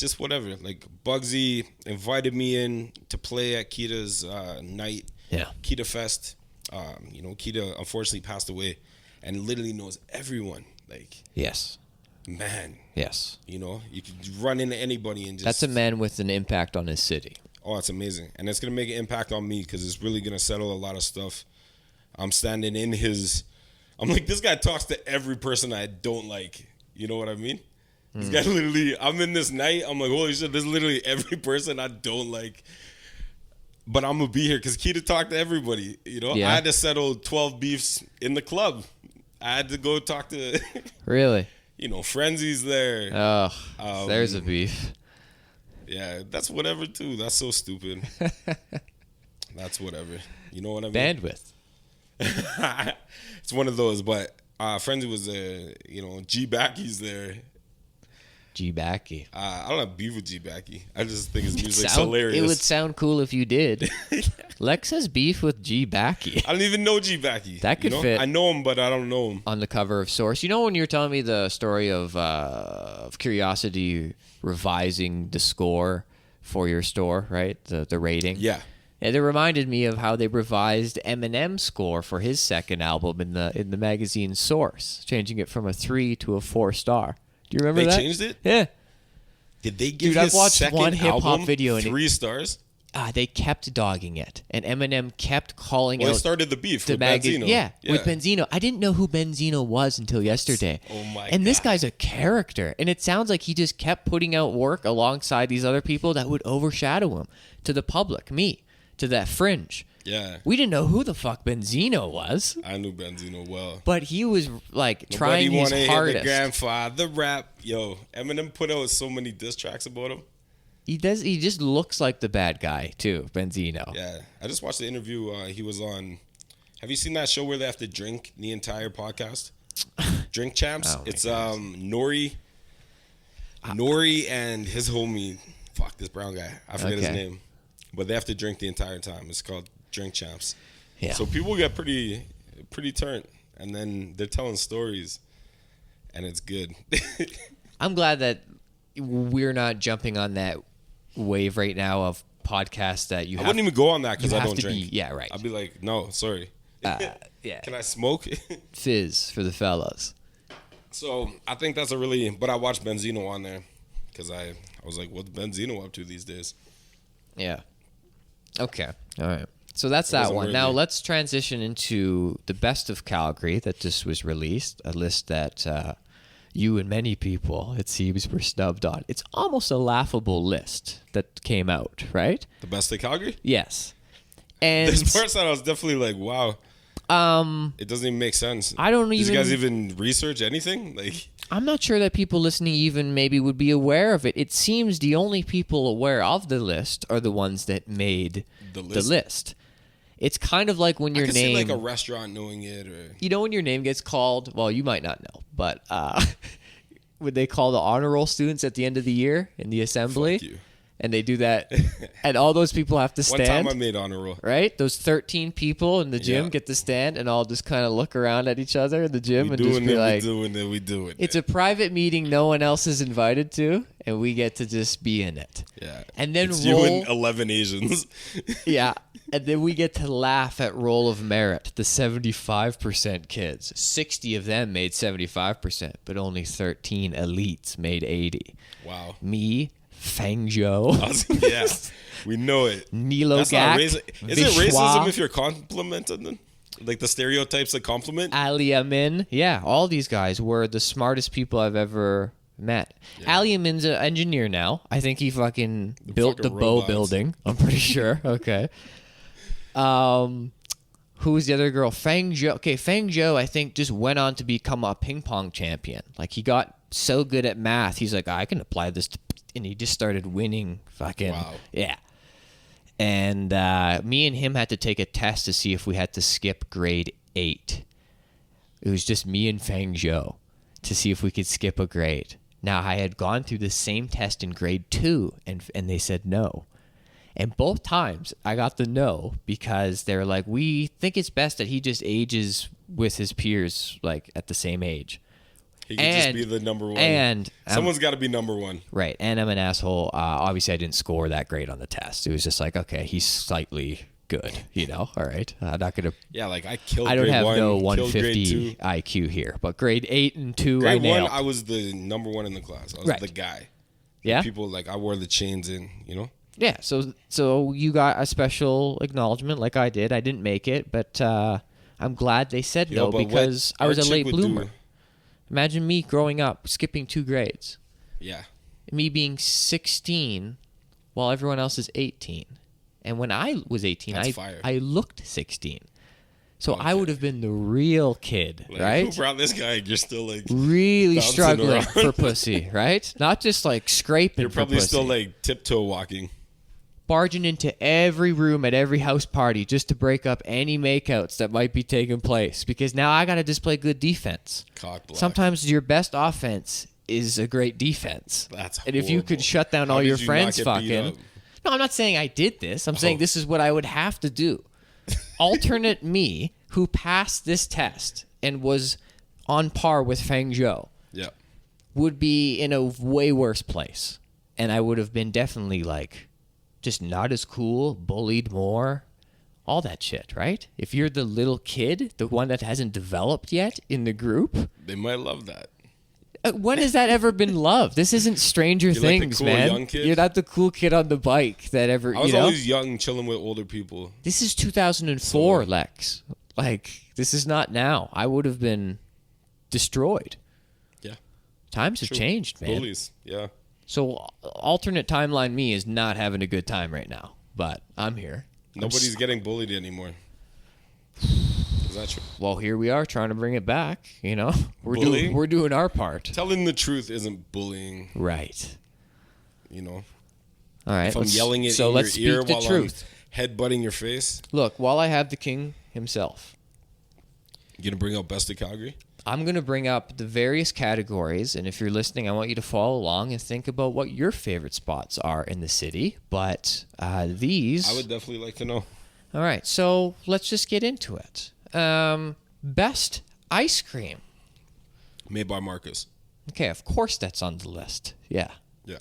just whatever. Like Bugsy invited me in to play at Kita's night. Yeah. Kita Fest. Kita unfortunately passed away, and literally knows everyone. Like, Yes. man, Yes. you could run into anybody and just. That's a man with an impact on his city. Oh, it's amazing, and it's gonna make an impact on me because it's really gonna settle a lot of stuff. I'm standing in his. I'm like, this guy talks to every person I don't like. You know what I mean? This guy literally, I'm in this night, I'm like, holy shit, this is literally every person I don't like. But I'm going to be here because Keita talked to everybody. Yeah. I had to settle 12 beefs in the club. I had to go talk to, Really? Frenzy's there. Oh, there's a beef. Yeah, that's whatever, too. That's so stupid. That's whatever. You know what I mean? Bandwidth. It's one of those, but Frenzy was there. G Backy's there. G Backy. I don't have beef with G Backy. I just think his music's hilarious. It would sound cool if you did. Lex has beef with G Backy. I don't even know G Backy. That could fit. I know him, but I don't know him. On the cover of Source. You know when you were telling me the story of Curiosity revising the score for your store, right? The rating? Yeah. And it reminded me of how they revised Eminem's score for his second album in the magazine Source, changing it from a 3 to a 4-star. Do you remember that? They changed it? Yeah. Did they give Dude, I've his watched second one hip-hop album video and 3 stars? They kept dogging it, and Eminem kept calling Well, out. it started the beef the with Benzino. Yeah, with Benzino. I didn't know who Benzino was until yesterday. Oh my And this God. guy's a character, and it sounds like he just kept putting out work alongside these other people that would overshadow him to the public, me, to that fringe. Yeah. We didn't know who the fuck Benzino was, I knew Benzino well. but he was like trying Nobody his wanna hear hardest. the grandfather rap. Yo, Eminem put out so many diss tracks about him. He does. He just looks like the bad guy too, Benzino. Yeah. I just watched the interview he was on. Have you seen that show where they have to drink the entire podcast? Drink Champs. Oh my It's gosh. Nori and his homie. Fuck, this brown guy. I forget his Okay. name. But they have to drink the entire time. It's called Drink Champs. Yeah. So people get pretty turned, and then they're telling stories, and it's good. I'm glad that we're not jumping on that wave right now of podcasts that you I have. wouldn't even go on that because you I have don't to drink. be- yeah, right. I'd be like, no, sorry. Yeah. Can I smoke? Fizz for the fellas. So I think that's but I watched Benzino on there because I was like, what's Benzino up to these days? Yeah. Okay. All right. So that's that wasn't one. worthy. Now let's transition into the best of Calgary that just was released. A list that you and many people, it seems, were snubbed on. It's almost a laughable list that came out, right? The best of Calgary? Yes. And This part I was definitely like, wow. It doesn't even make sense. I don't Did even- you guys even research anything? Like, I'm not sure that people listening even maybe would be aware of it. It seems the only people aware of the list are the ones that made The the list? list. It's kind of like when I your could name, see like a restaurant knowing it, or you know, when your name gets called. Well, you might not know, but when they call the honor roll students at the end of the year in the assembly, Fuck you. and they do that, and all those people have to One time stand. I made honor roll. Right? Those 13 people in the gym Yeah. get to stand and all just kind of look around at each other in the gym We and just doing be it, like, we doing it. it's a private meeting no one else is invited to, and we get to just be in it. Yeah. And then it's roll, you and 11 Asians. yeah, and then we get to laugh at roll of merit, the 75% kids. 60 of them made 75%, but only 13 elites made 80. Wow. Me, Fang Zhou, Yeah. We know it. Nilo That's not Gak, racism. Is it Vishwa, racism if you're complimenting them? Like the stereotypes of compliment? Ali Amin. Yeah, all these guys were the smartest people I've ever met. Ali Amin's an engineer now. I think he fucking built the fucking Bow robots. building. I'm pretty sure. Okay. Who was the other girl? Fang Zhou. Okay, Fang Zhou, I think, just went on to become a ping pong champion. Like, he got so good at math. He's like, I can apply this to... And he just started winning fucking... Wow. Yeah. And me and him had to take a test to see if we had to skip grade 8. It was just me and Fang Zhou to see if we could skip a grade. Now, I had gone through the same test in grade 2, and they said no. And both times I got the no because they're like, we think it's best that he just ages with his peers, like, at the same age. He could just be the number one. And someone's got to be number one. Right. And I'm an asshole. Obviously, I didn't score that great on the test. It was just like, okay, he's slightly good, All right. I'm not going to. Yeah, like I killed I don't grade have one, no killed grade 150 2. IQ here, but grade 8 and 2, Grade I nailed. 1, I was the number one in the class. I was Right. the guy. Yeah. People, like, I wore the chains in, Yeah. So you got a special acknowledgement like I did. I didn't make it, but I'm glad they said no but because what I was our a chick late would bloomer. do- Imagine me growing up, skipping 2 grades. Yeah. Me being 16 while everyone else is 18. And when I was 18, That's fire. I looked 16. So I Okay. would have been the real kid, Like, right? who brought this guy? You're still, like, Really bouncing struggling around. for pussy, right? Not just like scraping you're for probably pussy. still, like, tiptoe walking. Barging into every room at every house party just to break up any makeouts that might be taking place because now I got to display good defense. Cock block. Sometimes your best offense is a great defense. That's And if you could horrible. shut down How all did your you not friends get beat fucking. up? No, I'm not saying I did this. I'm saying this is what I would have to do. Alternate me who passed this test and was on par with Feng Zhou Yeah. would be in a way worse place. And I would have been definitely like just not as cool, bullied more, all that shit, right? If you're the little kid, the one that hasn't developed yet in the group, They might love that. when has that ever been loved? This isn't Stranger You're like the Things, cool man. young kid? You're not the cool kid on the bike that ever, I was you know? always young, chilling with older people. This is 2004, Lex. Like, this is not now. I would have been destroyed. Yeah. Times have changed, man. Bullies. Yeah. So, alternate timeline me is not having a good time right now, but I'm here. Nobody's getting bullied anymore. Is that true? Well, here we are trying to bring it back, We're Bullying? we're doing our part. Telling the truth isn't bullying, Right. All right. If I'm yelling it so in let's your ear speak the while truth. I'm headbutting your face, Look, while I have the king himself, you gonna bring out Best of Calgary? I'm going to bring up the various categories, and if you're listening, I want you to follow along and think about what your favorite spots are in the city. But these... I would definitely like to know. All right, so let's just get into it. Best ice cream. Made by Marcus. Okay, of course that's on the list. Yeah. Yeah.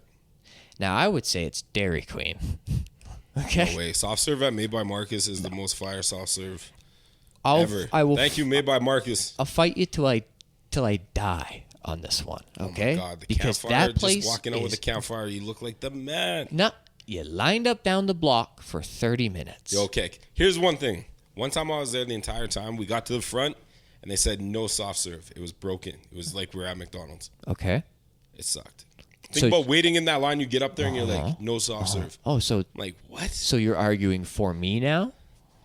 Now, I would say it's Dairy Queen. Okay? No way. Soft serve at Made by Marcus is the most fire soft serve ever. I will Thank you, Made by Marcus. I'll fight you till I die on this one. Okay? Oh my God, the because campfire. that place just walking out with is the campfire, you look like the man. no. You lined up down the block for 30 minutes. Yo, okay. Here's one thing. One time I was there the entire time. We got to the front, and they said no soft serve. It was broken. It was like we're at McDonald's. Okay. It sucked. So- Think about waiting in that line. You get up there, and you're like, no soft serve. Oh, so I'm like, what? so you're arguing for me now?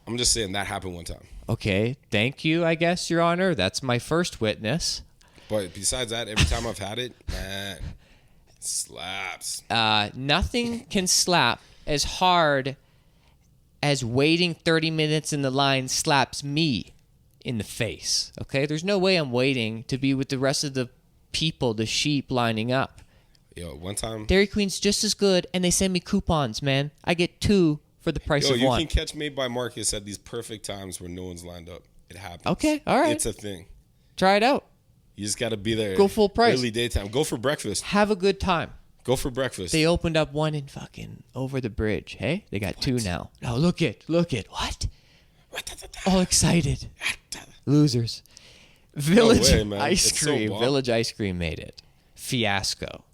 I'm just saying that happened one time. Okay. Thank you, I guess, Your Honor. That's my first witness. But besides that, every time I've had it, man, it slaps. Nothing can slap as hard as waiting 30 minutes in the line slaps me in the face. Okay? There's no way I'm waiting to be with the rest of the people, the sheep lining up. Yo, one time, Dairy Queen's just as good, and they send me coupons, man. I get 2 for the price yo, of you 1. can catch Made by Marcus at these perfect times where no one's lined up. It happens. Okay, all right. It's a thing. Try it out. You just got to be there. Go full price. Early daytime. Go for breakfast. Have a good time. Go for breakfast. They opened up one in fucking over the bridge. Hey, they got 2 now. No, look it. What? All excited. Losers. Village way, man. Ice It's so Cream. bomb. Village Ice Cream made it. Fiasco.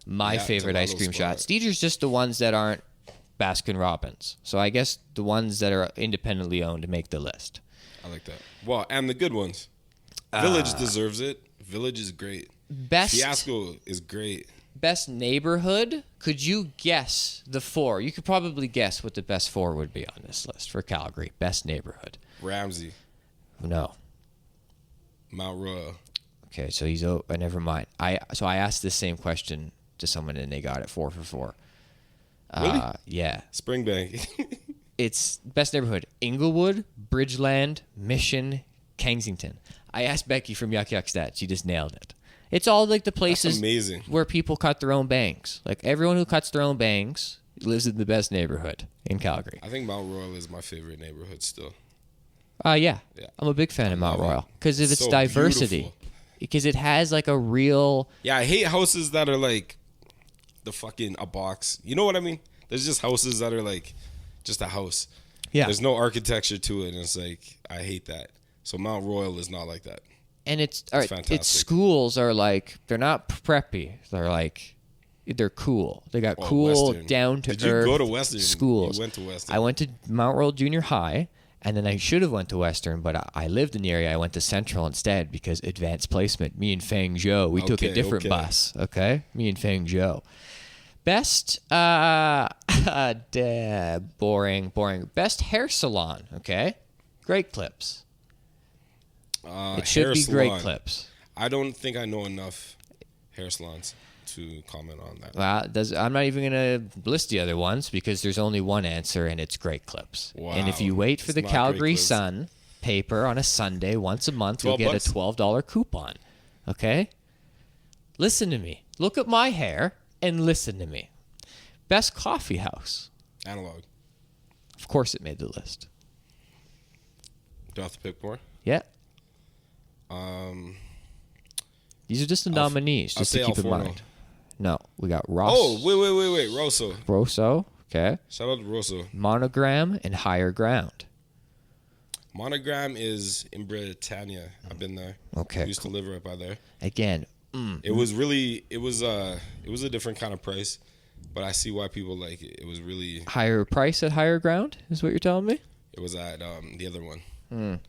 My Yeah, favorite ice tomato cream spot. shots. These are just the ones that aren't Baskin Robbins. So I guess the ones that are independently owned make the list. I like that. Well, and the good ones. Village deserves it. Village is great. Best Fiasco is great. Best neighborhood? Could you guess the 4? You could probably guess what the best 4 would be on this list for Calgary. Best neighborhood. Ramsey, No. Mount Royal. Okay, so he's never mind. I asked the same question to someone and they got it 4 for 4. Really? Yeah. Springbank. It's best neighborhood: Inglewood, Bridgeland, Mission, Kensington. I asked Becky from Yuck Yuck Stat. She just nailed it. It's all like the places amazing. where people cut their own bangs. Like everyone who cuts their own bangs lives in the best neighborhood in Calgary. I think Mount Royal is my favorite neighborhood still. Yeah. Yeah. I'm a big fan of Mount love it. Royal because of its So diversity. beautiful. because it has like a real. Yeah, I hate houses that are like a box. You know what I mean? There's just houses that are like just a house. Yeah. There's no architecture to it, and it's like I hate that. So Mount Royal is not like that. And it's all right. fantastic. Its schools are like they're not preppy. They're cool. They got cool Western. down to Did you earth go to Western? schools. You went to Western. I went to Mount Royal Junior High, and then I should have went to Western, but I lived in the area. I went to Central instead because advanced placement. Me and Fang Zhou, we took a different bus. Okay, me and Fang Zhou. Best boring. Best hair salon. Okay, Great Clips. It should hair be salon. Great Clips. I don't think I know enough hair salons to comment on that. Well, I'm not even going to list the other ones because there's only one answer, and it's Great Clips. Wow. And if you wait for It's the not Calgary Great Clips. Sun paper on a Sunday once a month, you'll get $12? a $12 coupon. Okay? Listen to me. Look at my hair and listen to me. Best coffee house. Analog. Of course it made the list. Do I have to pick more? Yeah. These are just the nominees, I'll just to say keep in Alforno. mind. No, we got Ross. Oh, wait. Rosso. Rosso. Okay. Shout out to Rosso. Monogram and Higher Ground. Monogram is in Britannia. I've been there. Okay, I used to live right by there. Again, It was a different kind of price, but I see why people like it. It was really, higher price at Higher Ground is what you're telling me? it was at the other one.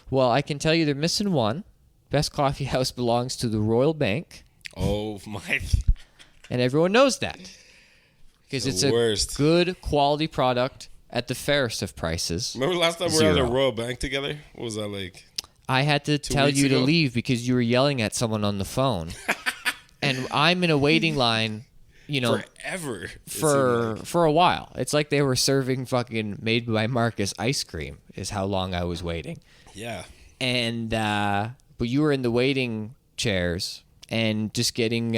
Well, I can tell you they're missing one. Best coffee house belongs to the Royal Bank, Oh my. and everyone knows that. Because The it's a worst. good quality product at the fairest of prices. Remember last time we were at a Zero. Royal Bank together? What was that like? I had to tell weeks you to ago? leave because you were yelling at someone on the phone. And I'm in a waiting line, Forever. it seemed like. for a while. It's like they were serving fucking Made by Marcus ice cream is how long I was waiting. Yeah. And but you were in the waiting chairs and just getting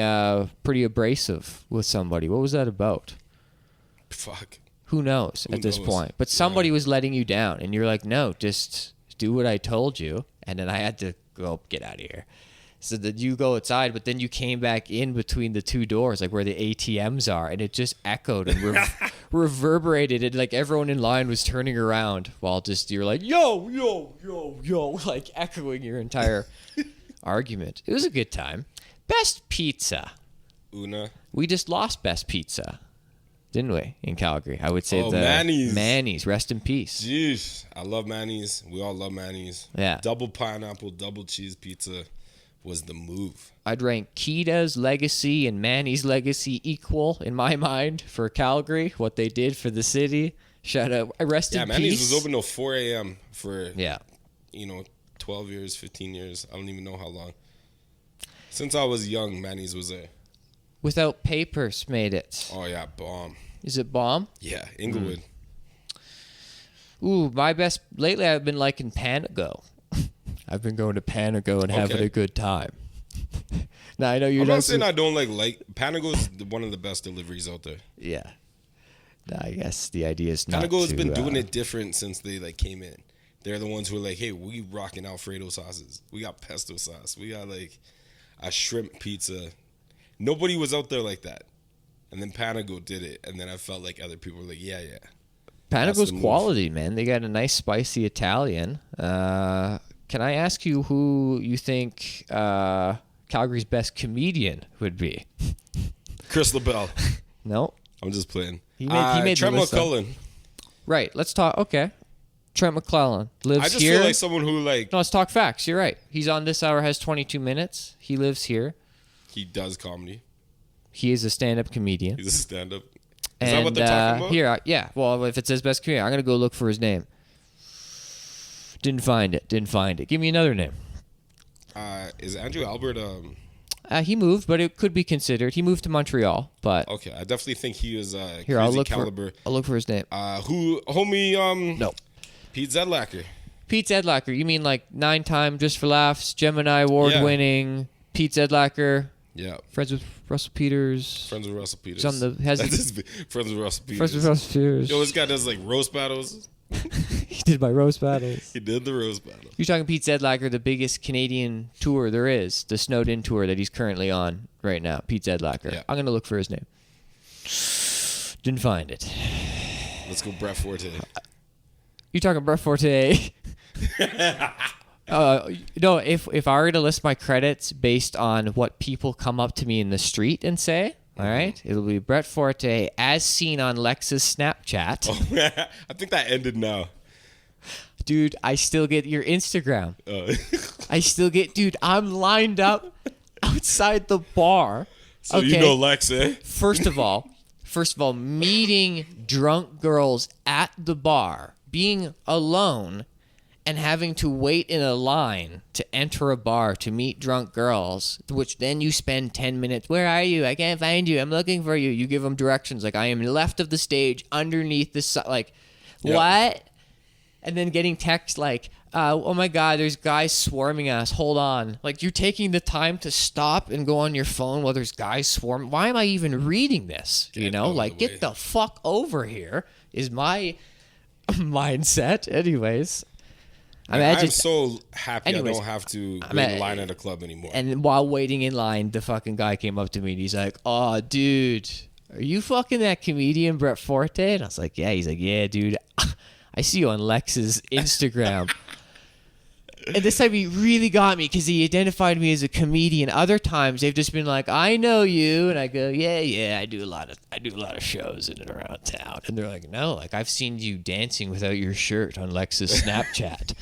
pretty abrasive with somebody. What was that about? Fuck. Who knows at this knows? point? But somebody was letting you down, and you're like, no, just do what I told you. And then I had to go, get out of here. So that you go outside, but then you came back in between the two doors, like where the ATMs are, and it just echoed and reverberated. And like everyone in line was turning around while just you're like, yo, like echoing your entire argument. It was a good time. Best pizza. Una. We just lost best pizza, didn't we, in Calgary? I would say Oh, the Manny's. Manny's. Rest in peace. Jeez. I love Manny's. We all love Manny's. Yeah. Double pineapple, double cheese pizza was the move. I'd rank Kita's legacy and Manny's legacy equal in my mind for Calgary. What they did for the city. Shout out. Rest Yeah, in Manny's peace. was open till 4 a.m. for, Yeah. 12 years, 15 years. I don't even know how long. Since I was young, Manny's was there. Without Papers made it. Oh, yeah, bomb. Is it bomb? Yeah, Inglewood. Ooh, my best. Lately, I've been liking Panago. I've been going to Panago and having Okay. a good time. Now, I know you're I'm not not saying I don't like Panago's one of the best deliveries out there. Yeah. Now, I guess the idea is not Panago's to, been doing it different since they came in. They're the ones who are like, hey, we rocking Alfredo sauces. We got pesto sauce. We got a shrimp pizza. Nobody was out there like that. And then Panago did it, and then I felt like other people were like, yeah. Panago's That's the move. quality, man. They got a nice spicy Italian. Can I ask you who you think Calgary's best comedian would be? Chris LaBelle. No. I'm just playing. He made the Trent list, though. McCullen. Right. Let's talk. Okay. Trent McClellan lives I just here. feel like someone who No, let's talk facts. You're right. He's on This Hour, has 22 minutes. He lives here. he does comedy. He is a stand-up comedian. He's a stand-up. Is And that what they're talking about? here, yeah. Well, if it says best comedian, I'm gonna go look for his name. Didn't find it. Give me another name. Is Andrew Albert? He moved, but it could be considered. He moved to Montreal, but Okay, I definitely think he was here crazy I'll look caliber. I'll look for his name. Who, homie? No. Pete Zedlacker. Pete Zedlacker. You mean like 9-time Just for Laughs, Gemini Award winning Pete Zedlacker, Yeah, friends with Russell Peters. friends with Russell Peters. He's on the- has That's he- his, friends with Russell Peters. Friends with Russell Peters. Yo, this guy does like roast battles. He did my roast battles. He did the roast battle. You're talking Pete Zedlacker, the biggest Canadian tour there is, the Snowed In tour that he's currently on right now. Pete Zedlacker. Yeah. I'm going to look for his name. Didn't find it. Let's go Brett Forte. You're talking Brett Forte. No, if I were to list my credits based on what people come up to me in the street and say, all right, it'll be Brett Forte as seen on Lex's Snapchat. Oh, I think that ended now. Dude, I still get your Instagram. Oh. I still get, dude, I'm lined up outside the bar. So okay? you know Lex, eh? First of all, meeting drunk girls at the bar, being alone, and having to wait in a line to enter a bar to meet drunk girls, which then you spend 10 minutes. Where are you? I can't find you. I'm looking for you. You give them directions. Like, I am left of the stage, underneath the like, Yep. What? And then getting texts like, oh my God, there's guys swarming us. Hold on. Like, you're taking the time to stop and go on your phone while there's guys swarming. Why am I even reading this? Get out of Like, the way. get the fuck over here is my mindset. Anyways. I'm so happy Anyways, I don't have to wait in line at a club anymore. And while waiting in line, the fucking guy came up to me and he's like, oh, dude, are you fucking that comedian Brett Forte? And I was like, yeah. He's like, yeah, dude. I see you on Lex's Instagram. And this time he really got me because he identified me as a comedian. Other times they've just been like, I know you. And I go, yeah, I do a lot of shows in and around town. And they're like, no, like I've seen you dancing without your shirt on Lex's Snapchat.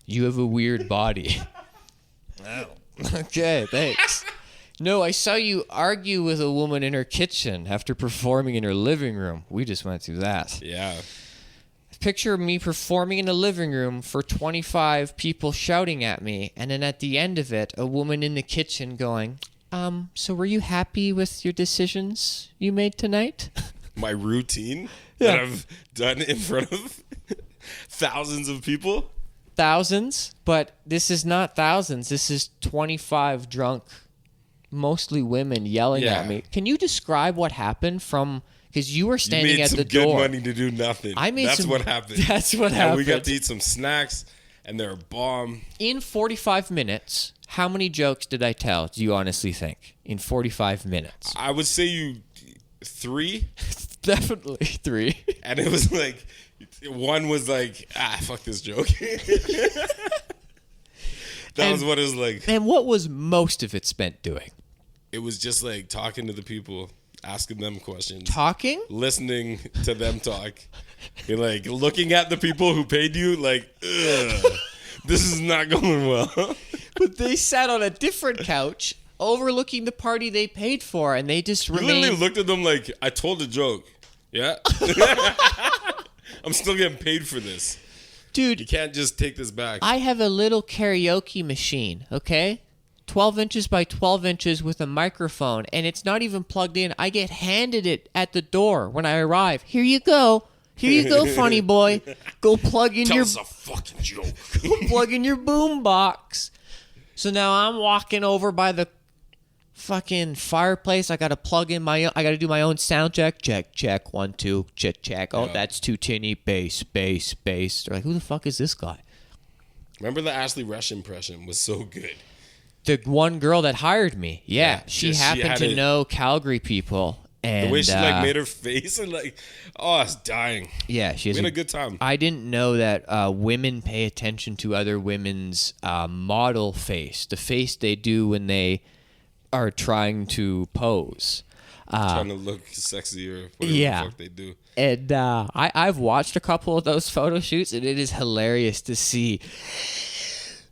You have a weird body. Oh. Okay, thanks. No, I saw you argue with a woman in her kitchen after performing in her living room. We just went through that. Yeah. Picture me performing in a living room for 25 people shouting at me, and then at the end of it, a woman in the kitchen going, so were you happy with your decisions you made tonight? My routine Yeah. that I've done in front of thousands of people. Thousands, but this is not thousands. This is 25 drunk, mostly women, yelling Yeah. at me. Can you describe what happened from... Because you were You standing made at some the good door. money to do nothing. That's what happened. That's what And happened. we got to eat some snacks, and they're a bomb. In 45 minutes, how many jokes did I tell, do you honestly think? In 45 minutes? I would say 3, Definitely 3. and it was like, one was like, fuck this joke. That was what it was like. And what was most of it spent doing? It was just like talking to the people, asking them questions. Talking? Listening to them talk. You're like looking at the people who paid you like, ugh, this is not going well. But they sat on a different couch overlooking the party they paid for, and they just You remained... literally looked at them like, I told a joke. Yeah? I'm still getting paid for this. You Dude, can't just take this back. I have a little karaoke machine, okay? 12 inches by 12 inches with a microphone, and it's not even plugged in. I get handed it at the door when I arrive. Here you go. Here you go, funny boy. Go plug in Tell your us a fucking joke. plug in your boom box. So now I'm walking over by the fucking fireplace. I gotta plug in I gotta do my own sound check. Check, 1, 2, check. Oh, Yeah. that's too tinny. Bass. They're like, who the fuck is this guy? Remember the Ashley Rush impression was so good. The one girl that hired me. Yeah, Yeah, she she happened had to it- know Calgary people. And The way she made her face and like, oh, I was dying. yeah, she We has had a good time. I didn't know that women pay attention to other women's model face, the face they do when they are trying to pose. Trying to look sexy or whatever yeah. the fuck they do. And I've watched a couple of those photo shoots, and it is hilarious to see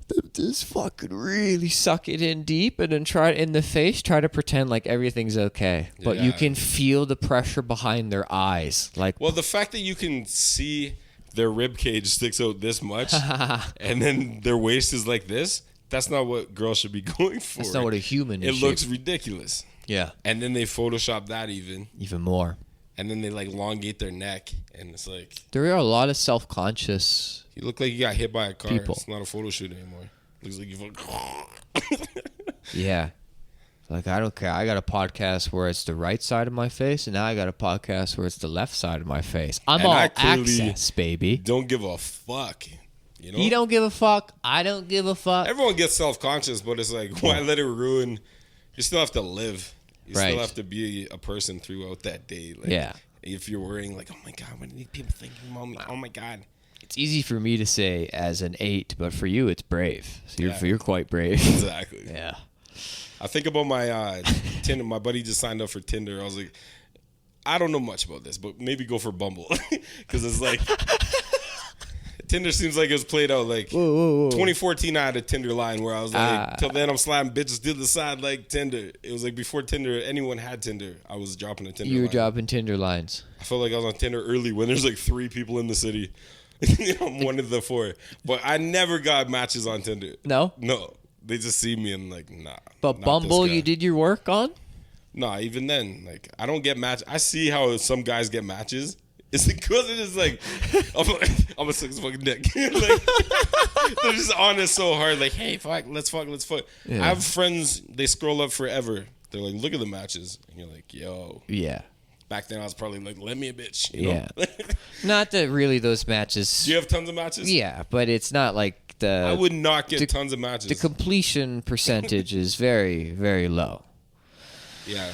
them just fucking really suck it in deep and then try to pretend like everything's okay. But you Yeah. can feel the pressure behind their eyes. Like, Well, the fact that you can see their rib cage sticks out this much and then their waist is like this, that's not what girls should be going for. that's not what a human It is. looks shaped. ridiculous. Yeah, And then they Photoshop that even. more. And then they like elongate their neck. And it's like, There are a lot of self-conscious. you look like you got hit by a car. People. It's not a photo shoot anymore. Looks like you fucking... Yeah. Like, I don't care. I got a podcast where it's the right side of my face, and now I got a podcast where it's the left side of my face. I'm And all I clearly access, baby. Don't give a fuck. You know? You don't give a fuck. I don't give a fuck. Everyone gets self-conscious, but it's like, why let it ruin? You still have to live. You Right. still have to be a person throughout that day. Like, Yeah. If you're worrying, like, oh my God, what are these people thinking about me? Oh my God. It's easy for me to say as an 8, but for you, it's brave. So Yeah. you're quite brave. Exactly. Yeah. I think about my Tinder. My buddy just signed up for Tinder. I was like, I don't know much about this, but maybe go for Bumble. Because it's like, Tinder seems like it was played out like 2014. I had a Tinder line where I was like, till then I'm slamming bitches to the side like Tinder. It was like before Tinder, anyone had Tinder. I was dropping a Tinder You were line. dropping Tinder lines. I felt like I was on Tinder early when there's like 3 people in the city. I'm one of the 4. But I never got matches on Tinder. No? No. They just see me and like, nah. But not Bumble, this guy. you did your work on? Nah, even then, like, I don't get match. I see how some guys get matches. It's because it is like, I'm gonna suck his fucking dick. Like, they're just on it so hard. Like, hey, let's fuck. Yeah. I have friends, they scroll up forever. They're like, look at the matches. And you're like, yo. Yeah. Back then, I was probably like, let me a bitch. You know? Yeah. Not that really those matches. Do you have tons of matches? Yeah, but it's not like the. I would not get tons of matches. The completion percentage is very, very low. Yeah.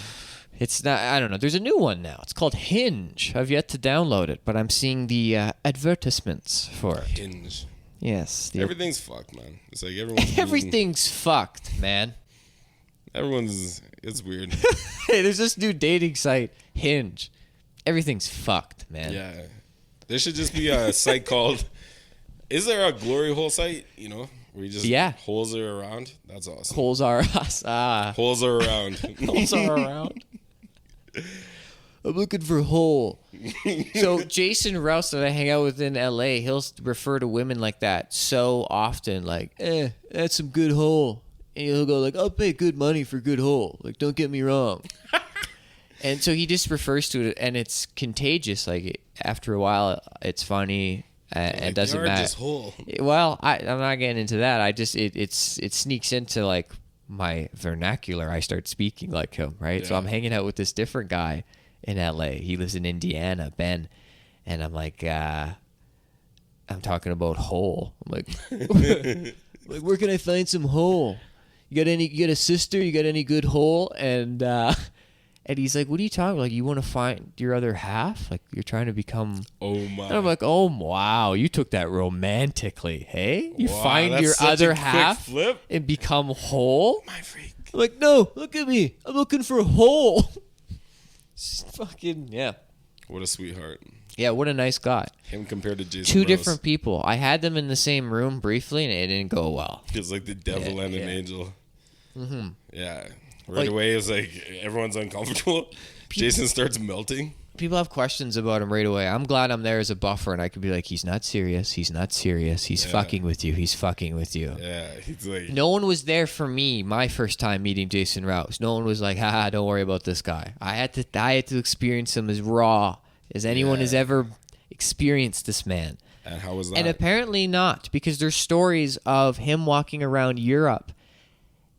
It's not. I don't know. There's a new one now. It's called Hinge. I've yet to download it, but I'm seeing the advertisements for it. Hinge. Yes. Everything's fucked, man. It's like everyone's Everything's fucked, man. It's weird. Hey, there's this new dating site, Hinge. Everything's fucked, man. Yeah. There should just be a site called. Is there a glory hole site? You know, where you just holes are around. That's awesome. Holes are us. Holes are around. Holes are around. I'm looking for hole. So Jason Rouse that I hang out with in LA, he'll refer to women like that so often, like, that's some good hole. And he'll go like, I'll pay good money for good hole. Like, don't get me wrong. And so he just refers to it, and it's contagious. Like, after a while, it's funny. It doesn't matter. Just hole. Well, I'm not getting into that. I just it sneaks into like my vernacular. I start speaking like him, right? Yeah. So I'm hanging out with this different guy in LA. He lives in Indiana, Ben, and I'm like, I'm talking about hole. I'm like, like, where can I find some hole? You got a sister? You got any good hole? And he's like, what are you talking about? Like, you want to find your other half? Like, you're trying to become... Oh, my. And I'm like, oh, wow. You took that romantically, hey? You Wow, find that's your such a other quick half flip. and become whole? My freak. I'm like, no, look at me. I'm looking for whole. Fucking, yeah. What a sweetheart. Yeah, what a nice guy. Him compared to Jason Two Rose. different people. I had them in the same room briefly, and it didn't go well. It's like the devil Yeah, and an yeah. angel. Mm-hmm. Yeah. Right Like- away, it's like everyone's uncomfortable. Jason starts melting. People have questions about him right away. I'm glad I'm there as a buffer, and I could be like, he's not serious. He's not serious. He's fucking with you. He's fucking with you. Yeah, he's like... No one was there for me my first time meeting Jason Rouse. No one was like, haha, don't worry about this guy. I had to experience him as raw as anyone has ever experienced this man. And how was that? And apparently not, because there's stories of him walking around Europe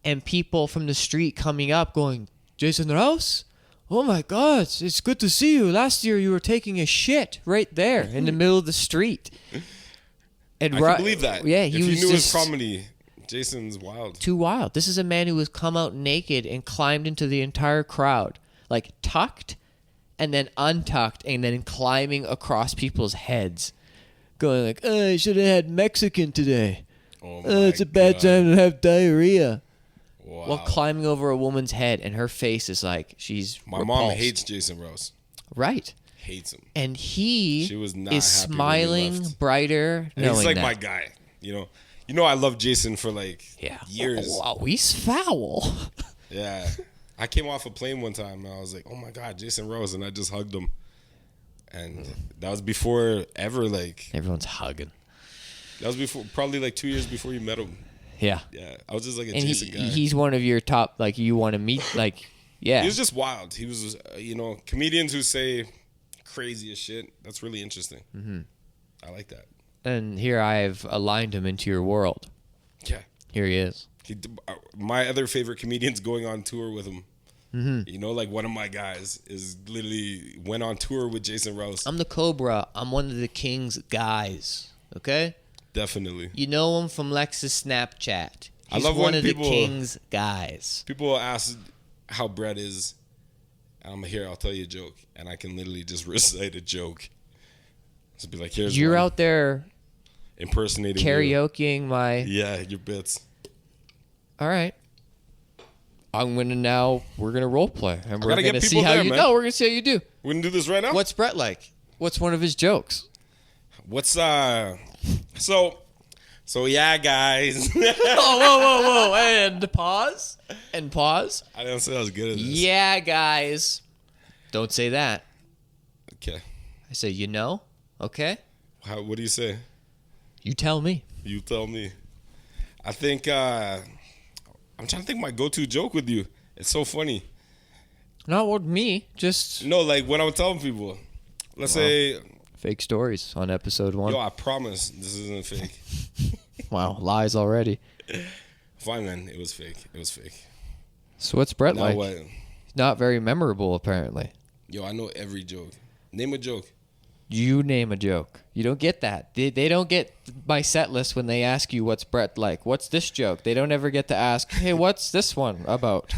and people from the street coming up going, Jason Rouse? Oh my God, it's good to see you. Last year you were taking a shit right there in the middle of the street. And I can believe that. Yeah, if he you was knew his just comedy, Jason's wild. too wild. This is a man who has come out naked and climbed into the entire crowd, like tucked and then untucked and then climbing across people's heads, going like, I should have had Mexican today. Oh It's a bad time to have diarrhea. Wow. While climbing over a woman's head, and her face is like she's My repulsed. mom hates Jason Rose. Right. Hates him. And he She was not is happy when he smiling left. brighter. And he's knowing like that. my guy. You know I love Jason for like years. Oh, wow, he's foul. Yeah. I came off a plane one time and I was like, oh my God, Jason Rose. And I just hugged him. And that was before ever like... Everyone's hugging. That was before, probably like 2 years before you met him. Yeah. Yeah. I was just like a And Jason guy. he's one of your top, like, you want to meet, like, yeah. He was just wild. He was, comedians who say crazy as shit. That's really interesting. Mm-hmm. I like that. And here I've aligned him into your world. Yeah. Here he is. My other favorite comedian's going on tour with him. Mm-hmm. You know, like one of my guys is literally went on tour with Jason Rouse. I'm the Cobra. I'm one of the King's guys. Okay? Definitely. You know him from Lex's Snapchat. He's love one when of people- the King's guys. People ask how Brett is. I'm here, I'll tell you a joke. And I can literally just recite a joke. Just be like, here's You're one. out there Impersonating you. karaokeing my... Yeah, your bits. All right. We're gonna role play, and we're gotta get gonna see people how there, you man. know. We're gonna see how you do. We're gonna do this right now? What's Brett like? What's one of his jokes? What's so yeah, guys. Whoa, and pause, I didn't say I was good at this. Yeah, guys, don't say that. Okay. I say, okay. What do you say? You tell me. You tell me. I think I'm trying to think my go-to joke with you. It's so funny. Not with me, just No, like when I'm telling people. Let's say, fake stories on episode 1. yo, I promise this isn't fake. Wow, lies already. Fine, man. It was fake. So what's Brett Now like? what? Not very memorable, apparently. Yo, I know every joke. Name a joke. You name a joke. You don't get that. They don't get my set list when they ask you what's Brett like. What's this joke? They don't ever get to ask, hey, what's this one about?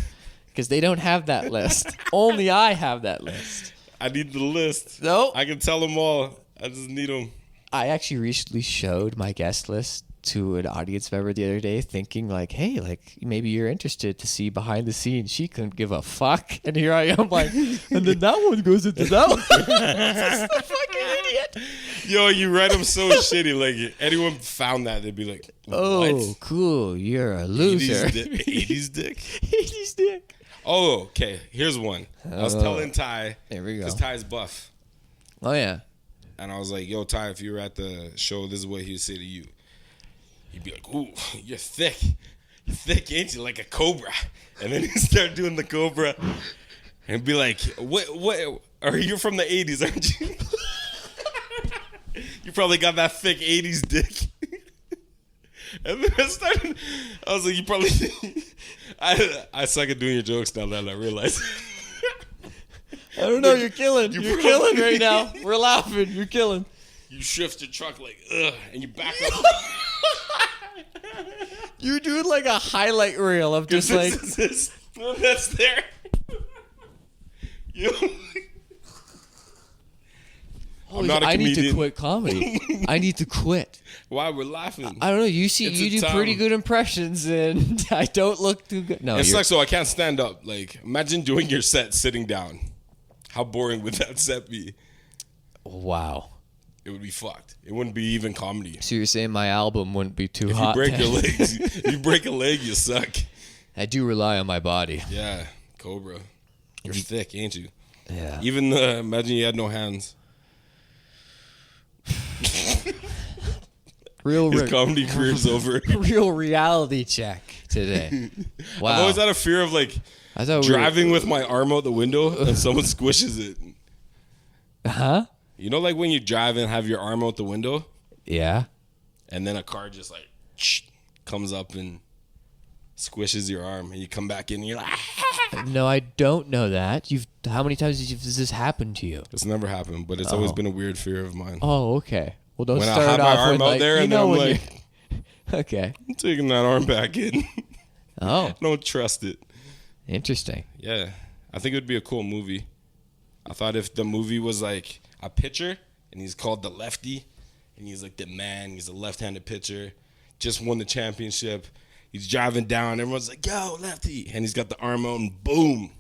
Because they don't have that list. Only I have that list. I need the list. No. I can tell them all. I just need them. I actually recently showed my guest list to an audience member the other day, thinking like, hey, like maybe you're interested to see behind the scenes. She couldn't give a fuck. And here I am like, and then that one goes into that one. That's the fucking idiot. Yo, you write them so shitty. Like, anyone found that, they'd be like, what? Oh, cool. You're a loser. 80s dick? 80s dick. Oh, okay. Here's one. I was telling Ty. There we go. Because Ty's buff. Oh, yeah. And I was like, yo, Ty, if you were at the show, this is what he would say to you. He'd be like, ooh, you're thick. You're thick, ain't you? Like a cobra. And then he'd start doing the cobra. And be like, what? Are you from the 80s, aren't you? You probably got that thick 80s dick. And then I was like, you probably... I suck at doing your jokes now that I realize. I don't know. You're killing. You You're probably- killing right now. We're laughing. You're killing. You shift your truck like, ugh, and you back up. You're doing like a highlight reel of just like... this, that's there. You... I'm not a I need to comedian. quit comedy. I need to quit. Why we're laughing? I don't know. It's You a do town. pretty good impressions, and I don't look too good. No, It you're- sucks, so I can't stand up. Like, imagine doing your set sitting down. How boring would that set be? Wow. It would be fucked. It wouldn't be even comedy. So you're saying my album wouldn't be too If hot? you break your legs, you break a leg, you suck. I do rely on my body. Yeah, Cobra. You're thick, ain't you? Yeah. Even imagine you had no hands. Real, His comedy career's over. real reality check today. Wow. I've always had a fear of like I thought driving with my arm out the window and someone squishes it. Huh? You know, like when you drive and have your arm out the window, Yeah. and then a car just like comes up and squishes your arm, and you come back in, and you're like, No, I don't know that. How many times has this happened to you? it's never happened, but it's always been a weird fear of mine. Oh, okay. Well, don't When I start have my off arm with out like, there, you and then know I'm when like, you- Okay. I'm taking that arm back in. Oh, Don't trust it. interesting. Yeah, I think it would be a cool movie. I thought if the movie was like a pitcher, and he's called the lefty, and he's like the man, he's a left-handed pitcher, just won the championship. He's driving down, everyone's like, yo, lefty. And he's got the arm out, and boom,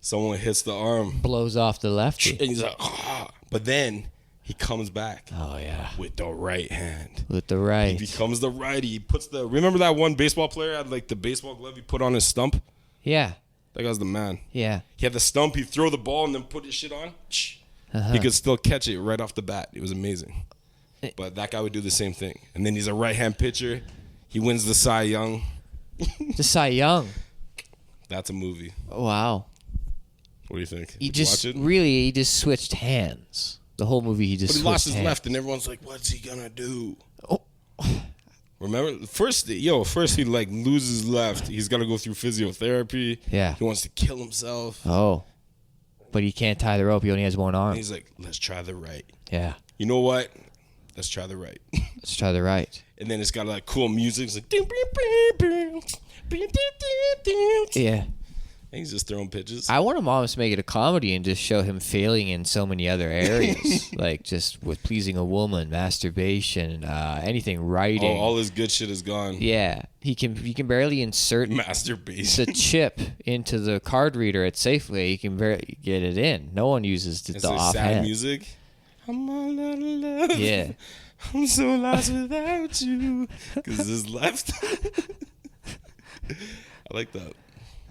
someone hits the arm. Blows off the lefty. And he's like, ah. But then he comes back Oh, yeah. with the right hand. With the right. He becomes the righty. He puts the, remember that one baseball player had like the baseball glove he put on his stump? Yeah. That guy's the man. Yeah. He had the stump, he'd throw the ball and then put his shit on. He could still catch it right off the bat. It was amazing. But that guy would do the same thing. And then he's a right-hand pitcher. He wins the Cy Young. The Cy Young. That's a movie. Wow. What do you think? He Would you just watch it? really he just switched hands. The whole movie he just But he switched lost his hands. left, and everyone's like, what's he going to do? Remember, first he like loses left. He's got to go through physiotherapy. Yeah. He wants to kill himself. Oh. But he can't tie the rope. He only has one arm. And he's like, let's try the right. Yeah. You know what? Let's try the right. Let's try the right. And then it's got like cool music. It's like, Yeah. and he's just throwing pitches. I want him almost to make it a comedy and just show him failing in so many other areas, like just with pleasing a woman, masturbation, anything, writing. Oh, all his good shit is gone. Yeah, he can barely insert Masturbation. the chip into the card reader at Safeway. He can barely get it in. No one uses the It's like sad offhand. music. I'm all out of love. Yeah. I'm so lost without you. Because this is left. I like that.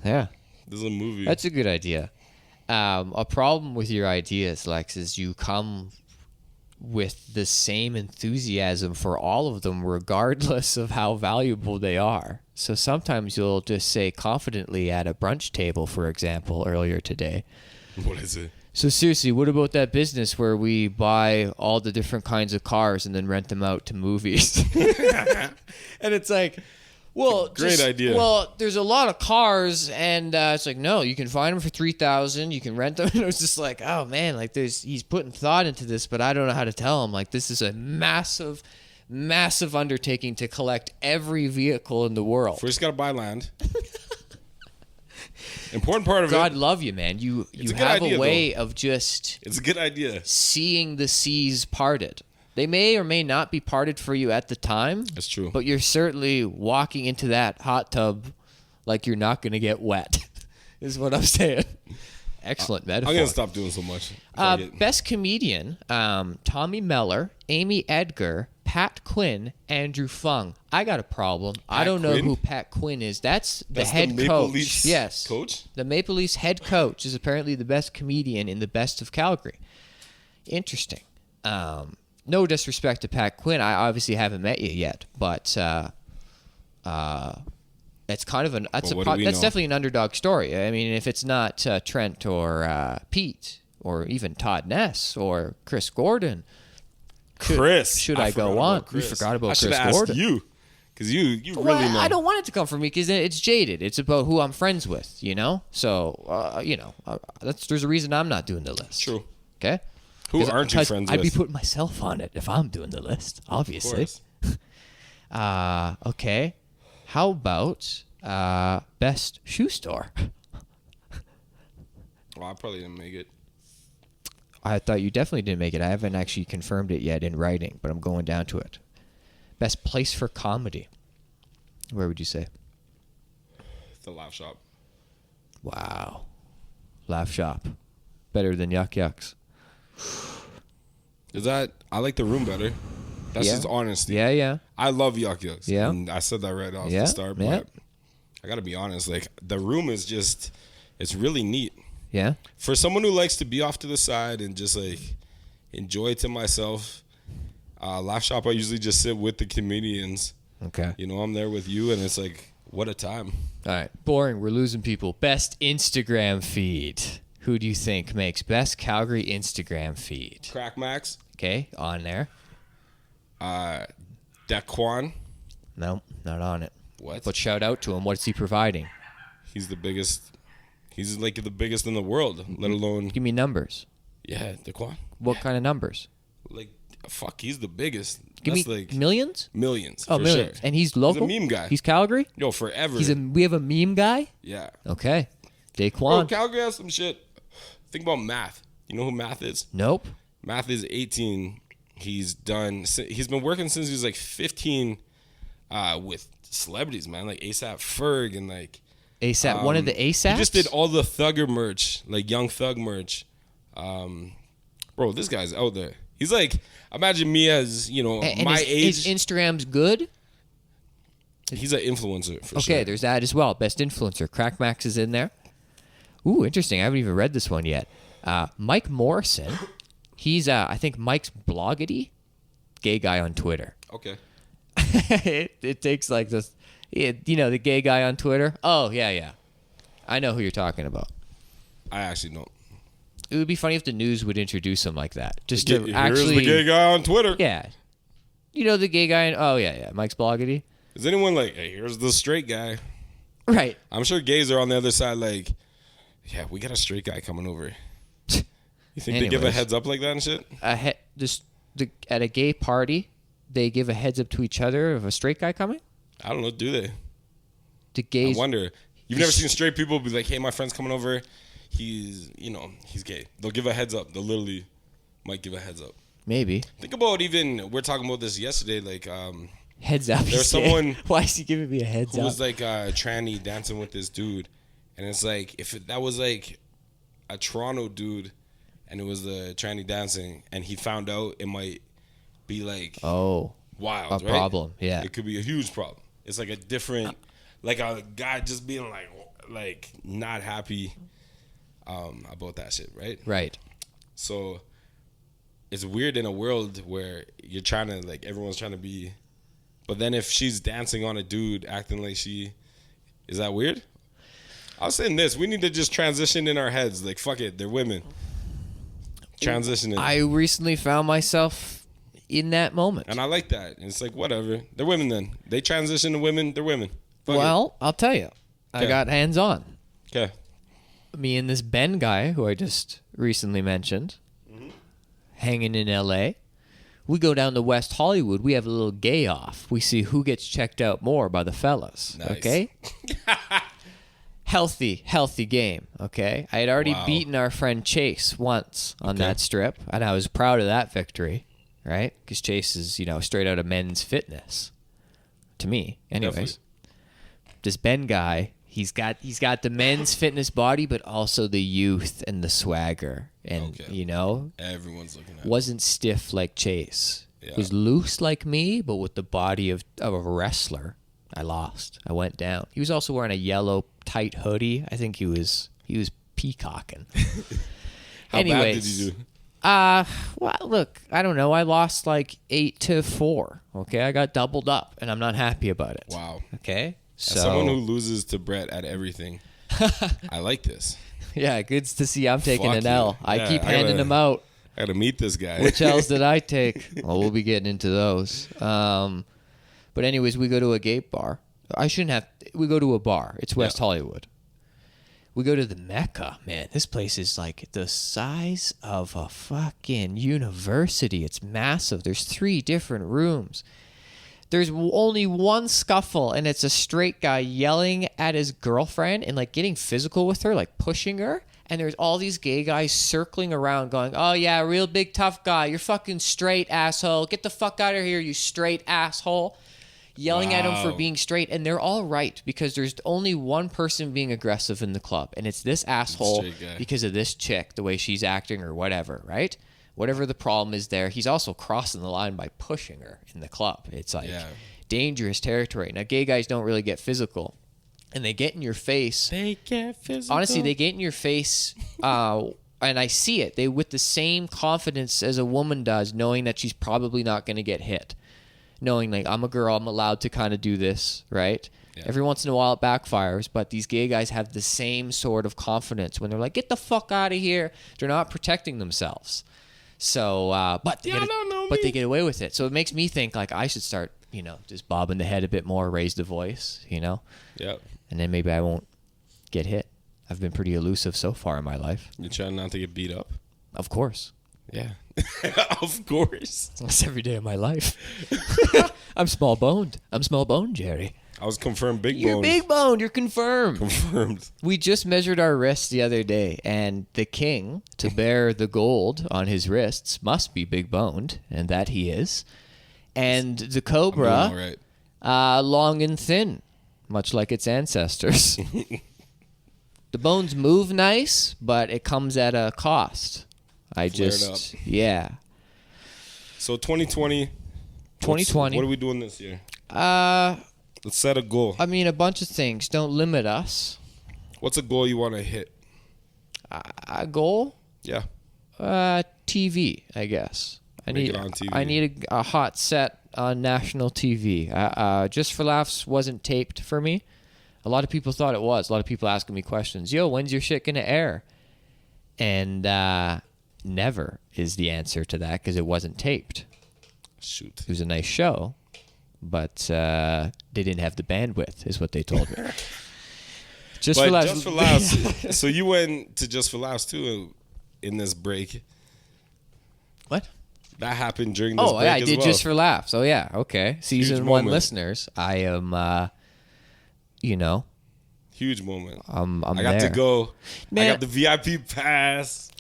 Yeah. This is a movie. That's a good idea. A problem with your ideas, Lex, is you come with the same enthusiasm for all of them, regardless of how valuable they are. So sometimes you'll just say confidently at a brunch table, for example, earlier today. What is it? So seriously, what about that business where we buy all the different kinds of cars and then rent them out to movies? And it's like... Well, Great idea. Well, there's a lot of cars, and it's like, no, you can find them for $3,000. You can rent them. And it was just like, oh man, like he's putting thought into this, but I don't know how to tell him. Like, this is a massive, massive undertaking to collect every vehicle in the world. First, got to buy land. Important part of God it. love you, man. You a good have idea, a way of just It's a good idea. seeing the seas parted. They may or may not be parted for you at the time. That's true. But you're certainly walking into that hot tub like you're not going to get wet, is what I'm saying. Excellent metaphor. I'm going to stop doing so much. Fuck it. Best comedian, Tommy Mellor, Amy Edgar, Pat Quinn, Andrew Fung. I got a problem. I don't know Quinn? who Pat Quinn is. That's the That's head the Maple coach. Leafs Yes. coach? The Maple Leafs head coach is apparently the best comedian in the best of Calgary. Interesting. No disrespect to Pat Quinn. I obviously haven't met you yet, but it's kind of What do we that's know? definitely an underdog story. I mean, if it's not Trent or Pete or even Todd Ness or Chris Gordon, Chris. should I go forgot on? about We Chris. forgot about I should Chris have asked Gordon. you. Because you really Well, know. I don't want it to come from me because it's jaded. It's about who I'm friends with, you know. So there's a reason I'm not doing the list. True. Okay. Who aren't you friends I'd with? be putting myself on it if I'm doing the list, Of obviously. course. Okay. How about best shoe store? Well, I probably didn't make it. I thought you definitely didn't make it. I haven't actually confirmed it yet in writing, but I'm going down to it. Best place for comedy. Where would you say? The Laugh Shop. Wow. Laugh Shop. Better than Yuck Yucks. Is that? I like the room better. That's Yeah. just honesty. Yeah, yeah. I love Yuck Yucks. Yeah. And I said that right off Yeah, the start, yeah. but I got to be honest. Like, the room is just, it's really neat. Yeah? For someone who likes to be off to the side and just, like, enjoy it to myself, Laugh Shop, I usually just sit with the comedians. Okay. You know, I'm there with you, and it's like, what a time. All right. Boring. We're losing people. Best Instagram feed. Who do you think makes best Calgary Instagram feed? Crack Max, Okay, on there. Daquan. No, not on it. What? But shout out to him. What's he providing? He's the biggest. He's like the biggest in the world, let alone. Give me numbers. Yeah, Daquan. What kind of numbers? Like, fuck, he's the biggest. Give That's me like millions? millions. Oh, for millions. Sure. And he's local? He's a meme guy. He's Calgary? Yo, forever. We have a meme guy? Yeah. Okay. Bro, Daquan. Calgary has some shit. Think about Math. You know who Math is? Nope. Math is 18. He's been working since he was like 15 with celebrities, man. Like ASAP Ferg and like. ASAP. One of the ASAPs? He just did all the Thugger merch, like Young Thug merch. Bro, this guy's out there. He's like, imagine me as, you know, And my his age. Instagram's good? He's an influencer for Okay, sure. there's that as well. Best influencer. Crack Max is in there. Ooh, interesting. I haven't even read this one yet. Mike Morrison. He's, I think, Mike's Bloggity. Gay guy on Twitter. Okay. it takes like this. You know, the gay guy on Twitter? Oh, yeah. I know who you're talking about. I actually don't. It would be funny if the news would introduce him like that. Just Here's to actually. the gay guy on Twitter. Yeah. You know the gay guy? Oh, yeah. Mike's Bloggity. Is anyone like, hey, here's the straight guy? Right. I'm sure gays are on the other side like, yeah, we got a straight guy coming over. You think they give a heads up like that and shit? At a gay party, they give a heads up to each other of a straight guy coming? I don't know, do they? The gays. I wonder. You've never seen straight people be like, hey, my friend's coming over. He's gay. They'll give a heads up. They'll literally might give a heads up. Maybe. Think about we're talking about this yesterday, like, heads up. there's someone. Why is he giving me a heads up? Who was like a tranny dancing with this dude. And it's like, if that was like a Toronto dude and it was the tranny dancing and he found out, it might be like wild, a right? problem. Yeah. It could be a huge problem. It's like a different, like a guy just being like not happy about that shit, right? Right. So it's weird in a world where you're trying to, like, everyone's trying to be, but then if she's dancing on a dude acting like is that weird? I was saying this, we need to just transition in our heads. Like, fuck it, they're women. Transitioning. I recently found myself in that moment. And I like that. It's like, whatever. They're women then. They transition to women, they're women. Fuck well, I'll tell you. I got hands on. Okay. Me and this Ben guy, who I just recently mentioned, hanging in L.A., we go down to West Hollywood. We have a little gay off. We see who gets checked out more by the fellas. Nice. Okay? Healthy game. Okay? I had already beaten our friend Chase once on that strip, and I was proud of that victory, right? Because Chase is, straight out of Men's Fitness. To me. Anyways. Definitely. This Ben guy, he's got the men's fitness body, but also the youth and the swagger. And, everyone's looking at wasn't stiff like Chase. Yeah. Was loose like me, but with the body of a wrestler. I lost. I went down. He was also wearing a yellow tight hoodie. I think he was peacocking. How bad did you do? Well, look, I don't know. I lost like 8-4. Okay, I got doubled up, and I'm not happy about it. Wow. Okay, so as someone who loses to Brett at everything, I like this. Yeah, good to see I'm taking Fuck an you. L. I Yeah, keep I handing gotta- them out. I gotta meet this guy. Which L's did I take? Well, we'll be getting into those. But anyways, we go to a gay bar. We go to a bar. It's West Hollywood. We go to the Mecca, man. This place is like the size of a fucking university. It's massive. There's 3 different rooms. There's only one scuffle, and it's a straight guy yelling at his girlfriend and like getting physical with her, like pushing her. And there's all these gay guys circling around going, oh yeah, real big tough guy. You're fucking straight, asshole. Get the fuck out of here, you straight asshole. Yelling at him for being straight, and they're all right because there's only one person being aggressive in the club, and it's this asshole because of this chick, the way she's acting or whatever, right? Whatever the problem is there, he's also crossing the line by pushing her in the club. It's like dangerous territory. Now, gay guys don't really get physical, and they get in your face. They get physical. Honestly, they get in your face, and I see it. They with the same confidence as a woman does, knowing that she's probably not going to get hit. Knowing, like, I'm a girl, I'm allowed to kind of do this, right? Yeah. Every once in a while it backfires, but these gay guys have the same sort of confidence when they're like, get the fuck out of here. They're not protecting themselves. So, but they get away with it. So it makes me think, like, I should start, just bobbing the head a bit more, raise the voice, Yep. And then maybe I won't get hit. I've been pretty elusive so far in my life. You're trying not to get beat up? Of course. Yeah. Of course. That's every day of my life. I'm small boned, Jerry. I was confirmed big boned. You're big boned. You're confirmed. Confirmed. We just measured our wrists the other day, and the king, to bear the gold on his wrists, must be big boned, and that he is. And the Cobra, long and thin, much like its ancestors. The bones move nice, but it comes at a cost. Yeah. So 2020. 2020. What are we doing this year? Let's set a goal. I mean, a bunch of things. Don't limit us. What's a goal you want to hit? A goal? Yeah. TV, I guess. I it on TV. I need a hot set on national TV. Just for Laughs wasn't taped for me. A lot of people thought it was. A lot of people asking me questions. Yo, when's your shit gonna air? And never is the answer to that because it wasn't taped. Shoot. It was a nice show, but they didn't have the bandwidth, is what they told me. Just But for laughs. Just for Laughs. So you went to Just for Laughs too in this break. What? That happened during this break I as did well. Just for Laughs. Oh, yeah. Okay. Season 1 moment. listeners, I am, Huge moment. I'm I got there. to go. Man. I got the VIP pass.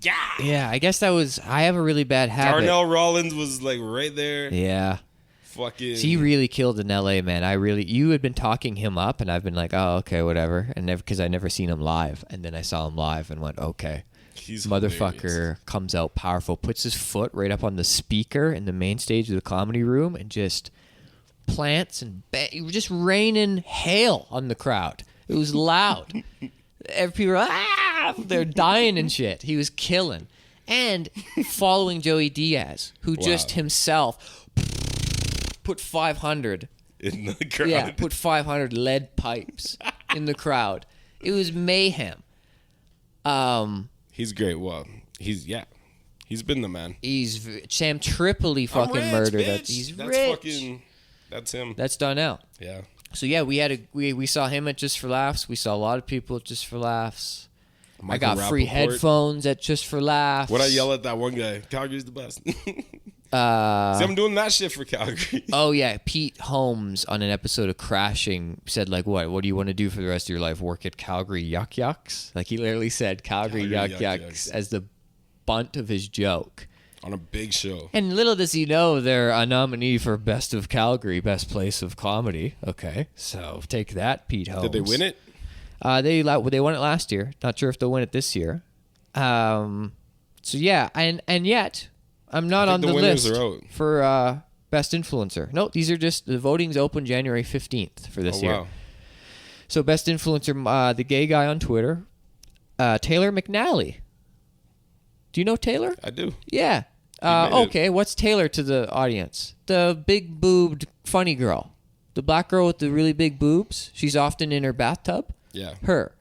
Yeah. Yeah, I guess I have a really bad habit. Darnell Rollins was like right there. Yeah. Fucking. He really killed in LA, man. You had been talking him up, and I've been like, oh, okay, whatever. And because I never seen him live. And then I saw him live and went, okay. He's Motherfucker hilarious. comes out powerful, puts his foot right up on the speaker in the main stage of the comedy room, and just plants and just raining hail on the crowd. It was loud. People were they're dying and shit. He was killing. And following Joey Diaz, who just himself put 500 in the crowd. Yeah, put 500 lead pipes in the crowd. It was mayhem. He's great. Well, he's been the man. He's Sam Tripoli I'm fucking rich, murdered. bitch. He's That's rich. That's him. That's Darnell. Yeah. So yeah, we saw him at Just for Laughs. We saw a lot of people at Just for Laughs. I Michael got free Rappaport. headphones at Just for Laughs. What I yell at that one guy? Calgary's the best. See, I'm doing that shit for Calgary. Oh yeah, Pete Holmes on an episode of Crashing said like, what do you want to do for the rest of your life? Work at Calgary Yuck Yucks? Like he literally said Calgary Yuck Yucks as the bunt of his joke. On a big show. And little does he know they're a nominee for Best of Calgary, Best Place of Comedy. Okay, so take that, Pete Holmes. Did they win it? They won it last year. Not sure if they'll win it this year. So yeah, and yet I'm not on the winners list are out. for Best Influencer. No, these are just the voting's open January 15th for this year. Wow. So Best Influencer, the gay guy on Twitter, Taylor McNally. Do you know Taylor? I do. Yeah. made it. Okay, what's Taylor to the audience? The big boobed funny girl. The black girl with the really big boobs. She's often in her bathtub. Yeah. Her.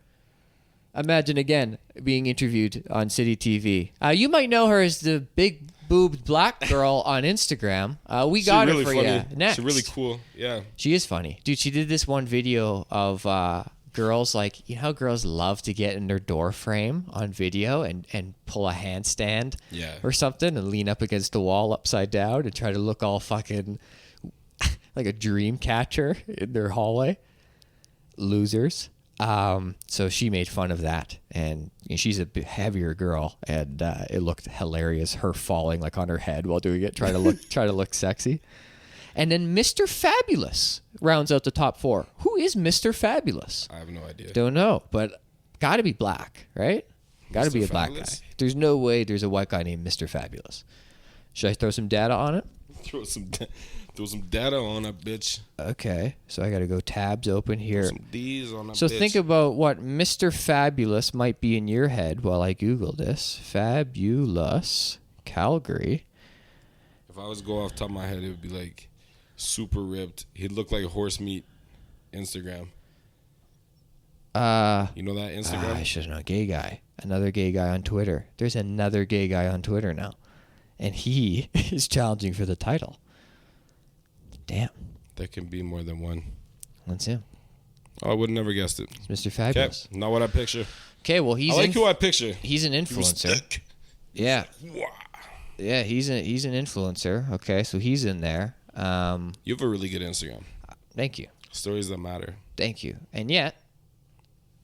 Imagine again being interviewed on City TV. You might know her as the big boobed black girl on Instagram. We She's got really her for funny. you next. She's really cool. Yeah. She is funny. Dude, she did this one video of girls, like, you know how girls love to get in their door frame on video and pull a handstand or something and lean up against the wall upside down and try to look all fucking like a dream catcher in their hallway. Losers. So she made fun of that, and you know, she's a bit heavier girl, and it looked hilarious, her falling like on her head while doing it, trying to look sexy. And then Mr. Fabulous rounds out the top 4. Who is Mr. Fabulous? I have no idea. Don't know, but got to be black, right? Got to Mr. be a black Fabulous? guy. There's no way there's a white guy named Mr. Fabulous. Should I throw some data on it? Throw some data on that bitch. Okay, so I got to go tabs open here. Some D's on that So bitch. think about what Mr. Fabulous might be in your head while I Google this. Fabulous Calgary. If I was to go off the top of my head, it would be like super ripped. He'd look like horse meat. Instagram. You know that Instagram? I should know. Gay guy. Another gay guy on Twitter. There's another gay guy on Twitter now. And he is challenging for the title. Damn. There can be more than one. That's him. Oh, I would have never guessed it. It's Mr. Okay, Fabulous. not what I picture. Okay, well, he's I like who I picture. he's an influencer. Yeah. Wow. Yeah, he's an influencer. Okay, so he's in there. You have a really good Instagram. Thank you. Stories that matter. Thank you. And yet,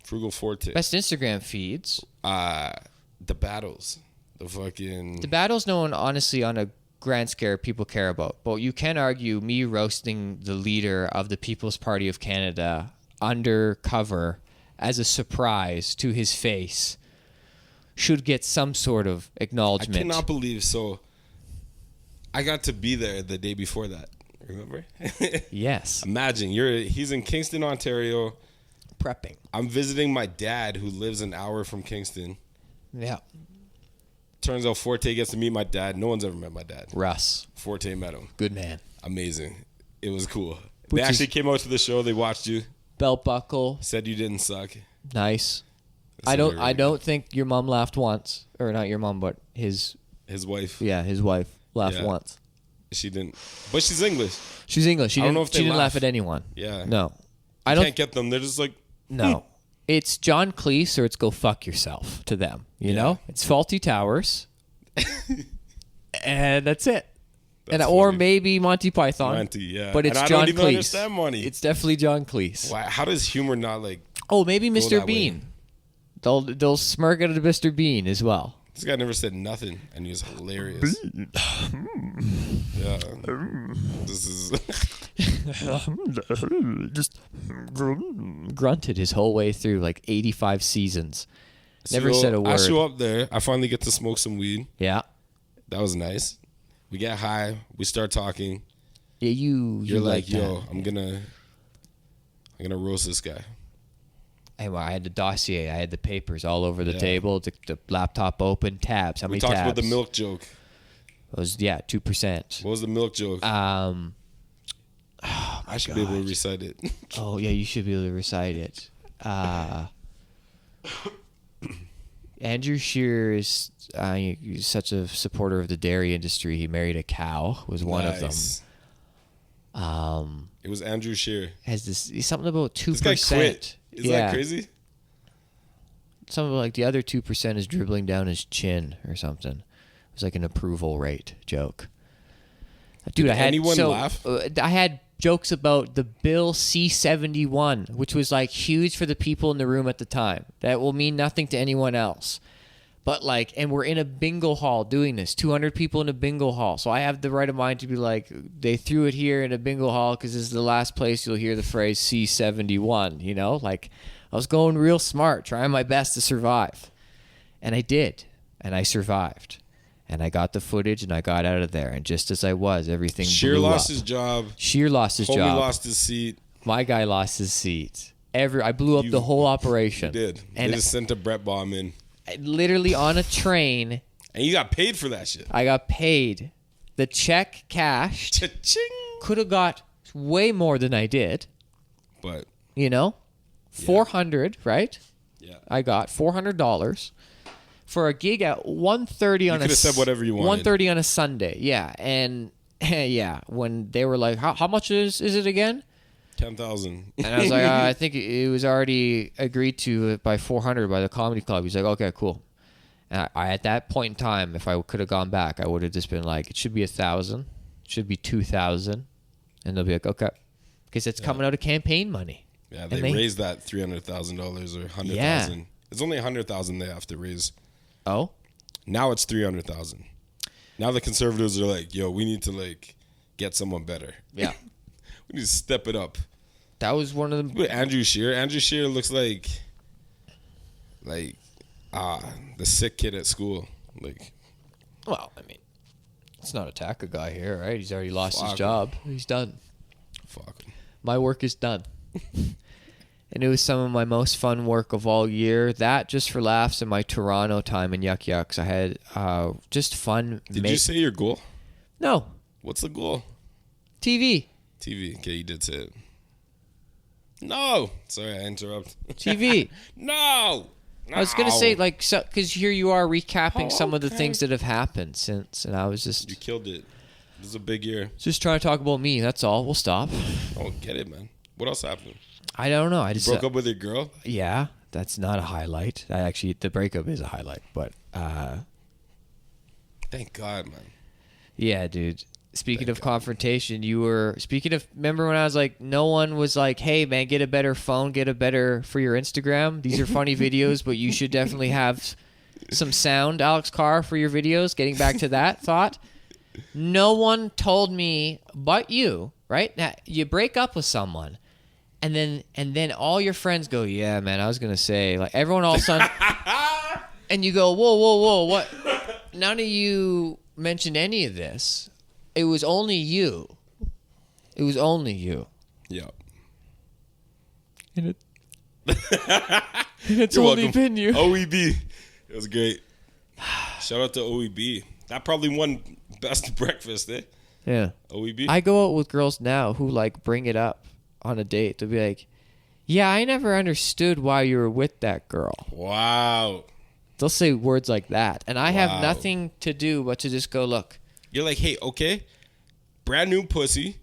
Frugal Forte. best Instagram feeds. The battles. The battle's known, honestly, on a grand scale people care about. But you can argue me roasting the leader of the People's Party of Canada undercover as a surprise to his face should get some sort of I acknowledgement. cannot believe so. I got to be there the day before that. Remember? Yes. Imagine he's in Kingston, Ontario. Prepping. I'm visiting my dad who lives an hour from Kingston. Yeah. Turns out Forte gets to meet my dad. No one's ever met my dad. Russ. Forte met him. Good man. Amazing. It was cool. Which They actually is- came out to the show. They watched you. Belt buckle. Said you didn't suck. Nice. They I said don't. you were I really don't think your mom laughed once, or not your mom, but his. good. His wife. Yeah, his wife laughed Yeah. once. She didn't. But she's English. She's English. She I don't didn't, know if they she didn't laugh laugh. at anyone. Yeah. No. I You don't can't get them. They're just like, No. It's John Cleese or it's go fuck yourself to them. You know? It's Faulty Towers. And that's it. Or funny. maybe Monty Python. Monty, yeah. But it's And I John don't even Cleese. understand Monty. It's definitely John Cleese. Why, how does humor not like... Oh, maybe that Mr. way? Bean. They'll smirk at Mr. Bean as well. This guy never said nothing, and he was hilarious. Yeah. This is... Just grunted his whole way through like 85 seasons. Never So, said a word. I show up there. I finally get to smoke some weed. Yeah. That was nice. We get high. We start talking. Yeah, You're like, that. yo, I'm gonna roast this guy. Hey, well, I had the dossier. I had the papers all over the table. The laptop open. Tabs. How We many talked tabs? about the milk joke. It was 2%. What was the milk joke? I should be able to recite it. Oh yeah, you should be able to recite it. Andrew Scheer is he's such a supporter of the dairy industry. He married a cow. Was one of them. It was Andrew Scheer. Has this something about 2%? This guy quit. Is that crazy? Something like the other 2% is dribbling down his chin or something. It was like an approval rate joke. Dude, Did I had anyone laugh? I had jokes about the Bill C-71, which was like huge for the people in the room at the time. That will mean nothing to anyone else. But like, and we're in a bingo hall doing this, 200 people in a bingo hall. So I have the right of mind to be like, they threw it here in a bingo hall because this is the last place you'll hear the phrase C-71, you know? Like, I was going real smart, trying my best to survive. And I did. And I survived. And I got the footage and I got out of there. And just as I was, everything Scheer blew lost up. his job. Scheer lost his Homie job. lost his seat. My guy lost his seat. I blew up the whole operation. You did. And They just sent a Brett bomb in. literally on a train, And you got paid for that shit. I got paid. The check cashed. Cha-ching. Could have got way more than I did. But, You know? 400, right? yeah. I got $400 for a gig at 1:30 on a could have said whatever you wanted. 1:30 on a Sunday. Yeah, and yeah, when they were like, "How much is it again?" 10,000. And I was like, I think it was already agreed to by 400 by the comedy club. He's like, okay, cool. And I at that point in time, if I could have gone back, I would have just been like, it should be 1,000, it should be 2,000, and they'll be like, okay, because it's coming out of campaign money. Yeah, And they they- raised that $300,000 or $100,000. Yeah. It's only $100,000 they have to raise. Oh, Now it's $300,000. Now the conservatives are like, yo, we need to like get someone better. yeah, We need to step it up. that was one of the. Look at Andrew Scheer. Andrew Scheer looks like the sick kid at school. Like, Well, I mean, let's not attack a guy here, right? He's already lost his Fuck. job. He's done. fuck. My work is done. And it was some of my most fun work of all year. That just for laughs and my Toronto time in Yuck Yucks. I had just fun. Did you say your goal? No. What's the goal? TV. TV. Okay, you did say it. No. Sorry, I interrupt. TV. No. I was going to say, like, because here you are recapping Oh, some of the okay. things that have happened since. And I was You just killed it. This is a big year. trying to talk about me. That's all. We'll stop. Oh, get it, man. What else happened? I don't know. I just Broke up with your girl? Yeah, that's not a highlight. Actually, the breakup is a highlight. But Thank God, man. yeah, dude. Speaking of confrontation, remember when I was like, no one was like, hey, man, get a better phone, get a better for your Instagram. These are funny videos, but you should definitely have some sound, Alex Carr, for your videos. Getting back to that thought. No one told me but you, right? Now, you break up with someone, and then all your friends go, yeah, man, I was going to say, like, everyone all of a sudden, and you go, whoa, what? None of you mentioned any of this. It was only you. It was only you. Yeah. And it's You're only welcome. been you. OEB. It was great. Shout out to OEB. That probably won best breakfast, eh? Yeah. OEB. I go out with girls now who, like, bring it up on a date. They'll be like, yeah, I never understood why you were with that girl. Wow. They'll say words like that. And I Wow. have nothing to do but to just go, look. You're like, hey, okay, brand new pussy.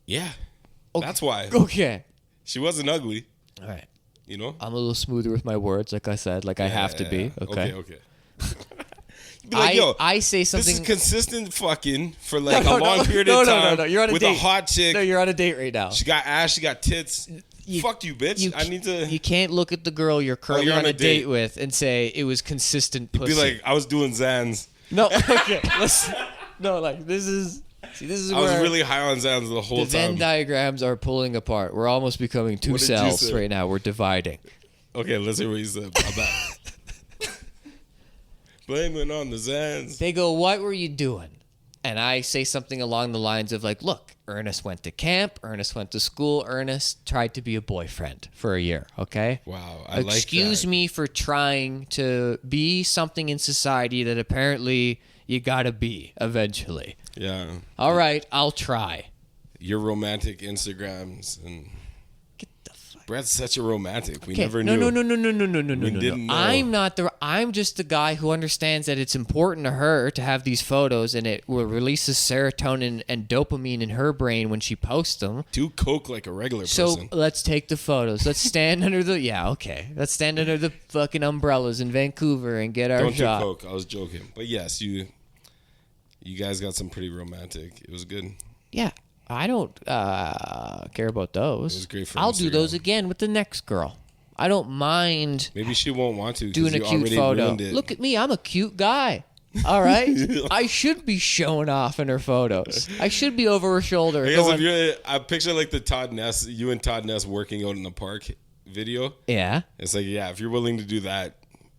Yeah, that's why. Okay. She wasn't ugly, All right. you know? I'm a little smoother with my words, like I said, like I have to be. Okay. Okay. You'd be like, yo, I say something. this is consistent fucking for like a long period of time. No. You're on a with date. a hot chick. No, you're on a date right now. She got ass, she got tits. Fuck you, bitch. I need to You can't look at the girl you're currently you're on a date with and say it was consistent pussy. be like, I was doing Zans. No, okay. No, like this is I was really high on Zans the whole the Venn time. diagrams are pulling apart. We're almost becoming two What did you cells say? right now. We're dividing. Okay, let's hear what you said. My bad. Blame it on the Zans. They go, "What were you doing?" And I say something along the lines of like, "Look, Ernest went to camp. Ernest went to school. Ernest tried to be a boyfriend for a year. Okay. Wow, I like that. Excuse me for trying to be something in society that apparently you gotta be eventually. Yeah. All right, I'll try." Your romantic Instagrams and Brett's such a romantic. We Okay, never no, knew. No. didn't know. I'm just the guy who understands that it's important to her to have these photos, and it will releases serotonin and dopamine in her brain when she posts them. Do coke like a regular So person. let's take the photos. Let's stand under the Let's stand under the fucking umbrellas in Vancouver and get our Don't do shot. coke. I was joking. But yes, you guys got some pretty romantic. It was good. Yeah, I don't care about those. It was great for I'll do Instagram. those again with the next girl. I don't mind Maybe she won't want to 'cause doing a you cute already photo. ruined it. Look at me, I'm a cute guy. All right, I should be showing off in her photos. I should be over her shoulder. Because Going, I picture like the Todd Ness, you and Todd Ness working out in the park video. yeah, It's like, yeah, if you're willing to do that,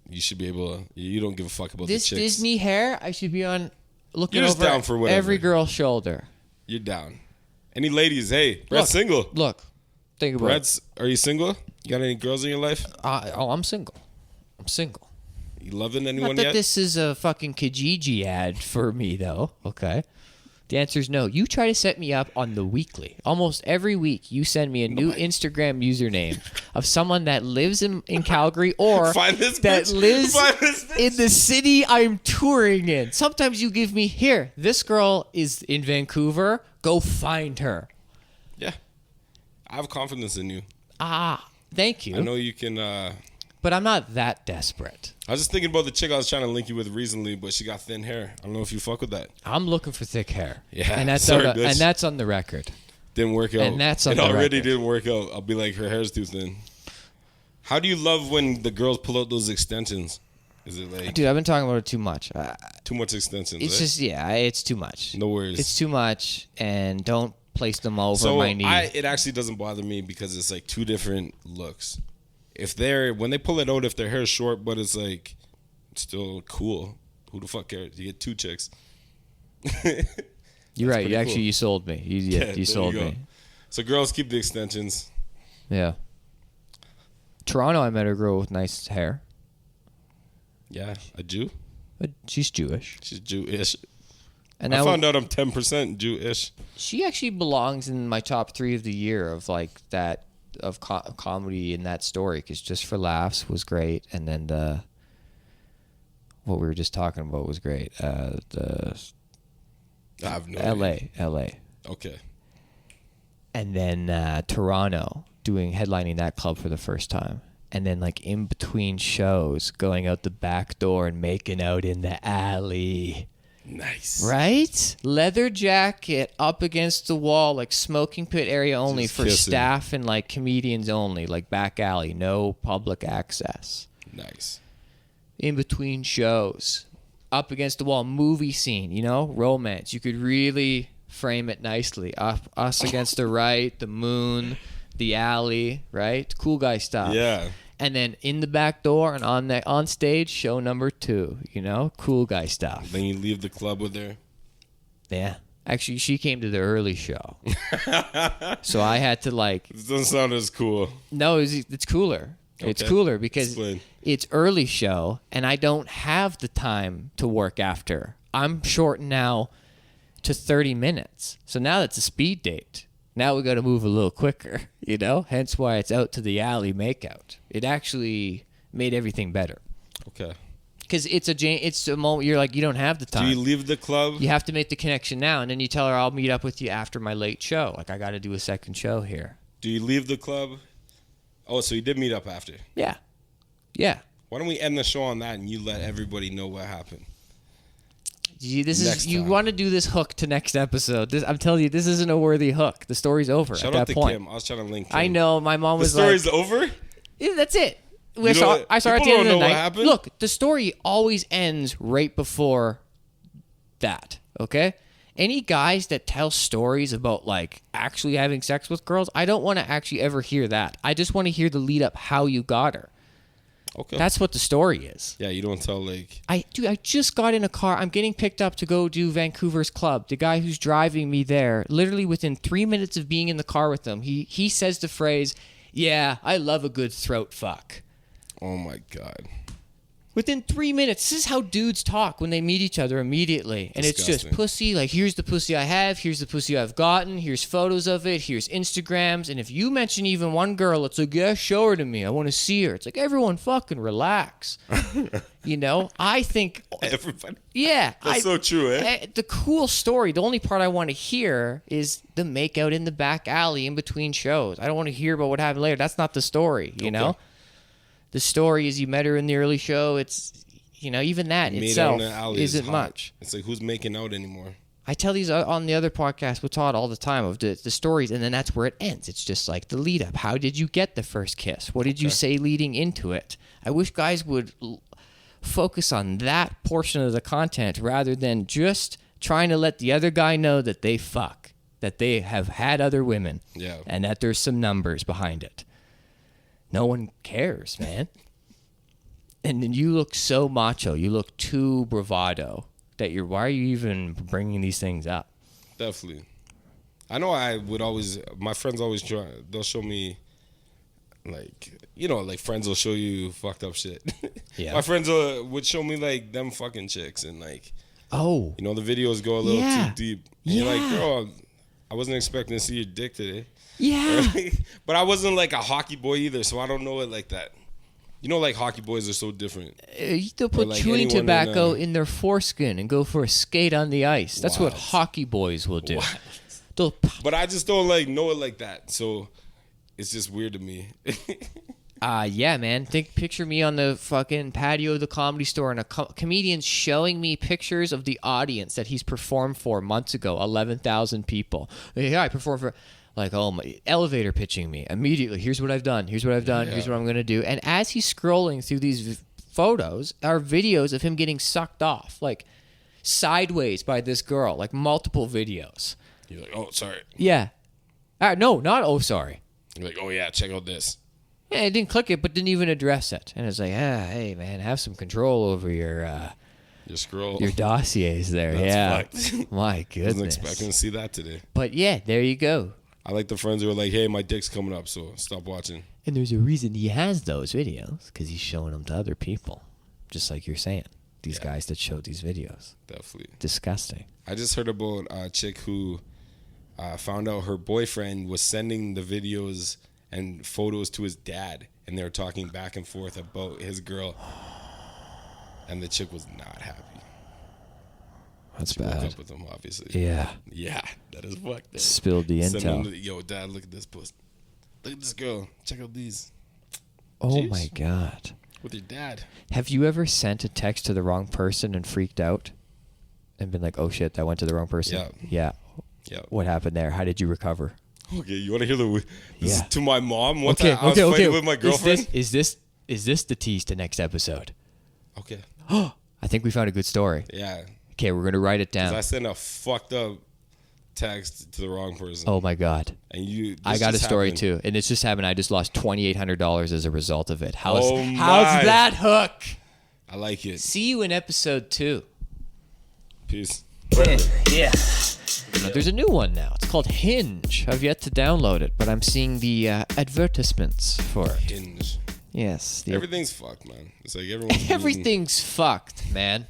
you should be able to. You don't give a fuck about this the chicks. Disney hair, I should be on looking You're just over down for whatever. every girl's shoulder. You're down. Any ladies? Hey, Brett's single. Look, think about it. Are you single? You got any girls in your life? I'm single. I'm single. You loving anyone Not that yet? this is a fucking Kijiji ad for me, though. Okay. The answer is no. You try to set me up on the weekly. Almost every week, you send me a new Instagram username of someone that lives in Calgary or Find this that bitch. lives Find this bitch. in the city I'm touring in. Sometimes you give me, here, this girl is in Vancouver. Go find her. Yeah. I have confidence in you. Thank you. I know you can. But I'm not that desperate. I was just thinking about the chick I was trying to link you with recently, but she got thin hair. I don't know if you fuck with that. I'm looking for thick hair. Yeah, And that's, sorry, on, the, bitch. and that's on the record. Didn't work out. And that's on it the already record. didn't work out. I'll be like, her hair's too thin. How do you love when the girls pull out those extensions? Is it like Dude, I've been talking about it too much. too much extensions? It's eh? just, it's too much. No worries. It's too much, and don't place them over so my knee. it actually doesn't bother me because it's like two different looks. When they pull it out, if their hair's short, but it's like still cool. Who the fuck cares? You get two chicks. You're right. pretty cool. You sold me. You There sold you go. me. So girls keep the extensions. Yeah. Toronto, I met a girl with nice hair. Yeah, a Jew. But she's Jewish. She's Jewish. And I now found out I'm 10% Jewish. she actually belongs in my top 3 of the year of like that of comedy in that story, because Just for Laughs was great, and then what we were just talking about was great. The I have no idea. LA, Okay. and then Toronto headlining that club for the first time, and then like in between shows going out the back door and making out in the alley. Nice. Right? Leather jacket up against the wall, like smoking pit area only Just for kissing. staff and like comedians only, like back alley, no public access. Nice. In between shows, up against the wall, movie scene, romance. You could really frame it nicely. Us against the right, the moon, the alley, right? Cool guy stuff. Yeah. And then in the back door and on stage, show number 2, cool guy stuff. Then you leave the club with her. Yeah. Actually, she came to the early show. So I had to This doesn't sound as cool. no, it's cooler. It's Okay. cooler because Explain. it's early show and I don't have the time to work after. I'm short now to 30 minutes. So now it's a speed date. Now we got to move a little quicker, hence why it's out to the alley makeout. It actually made everything better. Okay. Because it's a moment you're like, you don't have the time. Do you leave the club? You have to make the connection now, and then you tell her, I'll meet up with you after my late show. Like, I got to do a second show here. Do you leave the club? Oh, so you did meet up after. Yeah. Yeah. Why don't we end the show on that and you let everybody know what happened? You want to do this hook to next episode. I'm telling you, this isn't a worthy hook. The story's over Shout at out that to point. Kim. I was trying to link Kim. I know. My mom was the story's over? Yeah, that's it. You know, I saw it at the people end don't of the know what night. happened? Look, the story always ends right before that, okay? Any guys that tell stories about, like, actually having sex with girls, I don't want to actually ever hear that. I just want to hear the lead up, how you got her. Okay. That's what the story is. Yeah, you don't tell, like... I just got in a car. I'm getting picked up to go do Vancouver's club. The guy who's driving me there, literally within 3 minutes of being in the car with him, he says the phrase, yeah, I love a good throat fuck. Oh, my God. Within 3 minutes. This is how dudes talk when they meet each other immediately. And Disgusting. It's just pussy. Like, here's the pussy I have. Here's the pussy I've gotten. Here's photos of it. Here's Instagrams. And if you mention even one girl, it's like, yeah, show her to me. I want to see her. It's like, everyone fucking relax. You know? I think... Everybody. Yeah. That's so true, eh? The cool story, the only part I want to hear is the makeout in the back alley in between shows. I don't want to hear about what happened later. That's not the story, you know? The story is you met her in the early show. It's, you know, even that itself isn't much. It's like, who's making out anymore? I tell these on the other podcast with Todd all the time of the stories, and then that's where it ends. It's just like the lead up. How did you get the first kiss? What did you say leading into it? I wish guys would focus on that portion of the content rather than just trying to let the other guy know that they fuck, that they have had other women, and that there's some numbers behind it. No one cares, man. And then you look so macho. You look too bravado that why are you even bringing these things up? Definitely. I know I would always, my friends always try, they'll show me, like, you know, like friends will show you fucked up shit. Yeah. My friends would show me, like, them fucking chicks and, like, oh, you know, the videos go a little too deep. And you're like, girl, I wasn't expecting to see your dick today. Yeah. But I wasn't like a hockey boy either, so I don't know it like that. You know, like hockey boys are so different. They'll put like chewing anyone tobacco in their foreskin and go for a skate on the ice. That's what What? hockey boys will do. But I just don't like know it like that, so it's just weird to me. Yeah, man. Picture me on the fucking patio of the Comedy Store and a comedian showing me pictures of the audience that he's performed for months ago, 11,000 people. Yeah, I performed for... Like, oh, my elevator pitching me immediately. Here's what I've done. Here's what I've done. Here's what I'm going to do. And as he's scrolling through these photos are videos of him getting sucked off, like sideways by this girl, like multiple videos. You're like, oh, sorry. Yeah. No, not oh, sorry. You're like, oh, yeah, check out this. Yeah, I didn't click it, but didn't even address it. And it's like, hey, man, have some control over your scroll. Your dossiers there. That's yeah. My goodness. Wasn't expecting to see that today. But yeah, there you go. I like the friends who are like, hey, my dick's coming up, so stop watching. And there's a reason he has those videos, because he's showing them to other people. Just like you're saying. These guys that show these videos. Definitely. Disgusting. I just heard about a chick who found out her boyfriend was sending the videos and photos to his dad, and they were talking back and forth about his girl. And the chick was not happy. That's she bad. broke up with him, obviously. Yeah. Yeah, that is fucked. Up. Spilled the Send him intel. yo, dad, look at this puss. Look at this girl. Check out these. Oh Jeez. my God. With your dad. Have you ever sent a text to the wrong person and freaked out? And been like, oh shit, that went to the wrong person? Yeah. Yeah. What happened there? How did you recover? Okay, you want to hear this is to my mom? One Okay, time I was fighting with my girlfriend. Is this the tease to next episode? Okay. I think we found a good story. Yeah. Okay, we're gonna write it down. I sent a fucked up text to the wrong person. Oh my God. And I got a story happened. too, and it's just happened. I just lost $2,800 as a result of it. How's my. that hook? I like it. See you in episode 2. Peace. Yeah. There's a new one now. It's called Hinge. I've yet to download it, but I'm seeing the advertisements for it. Hinge. Yes. Everything's fucked, man. It's like everyone's Everything's fucked, man.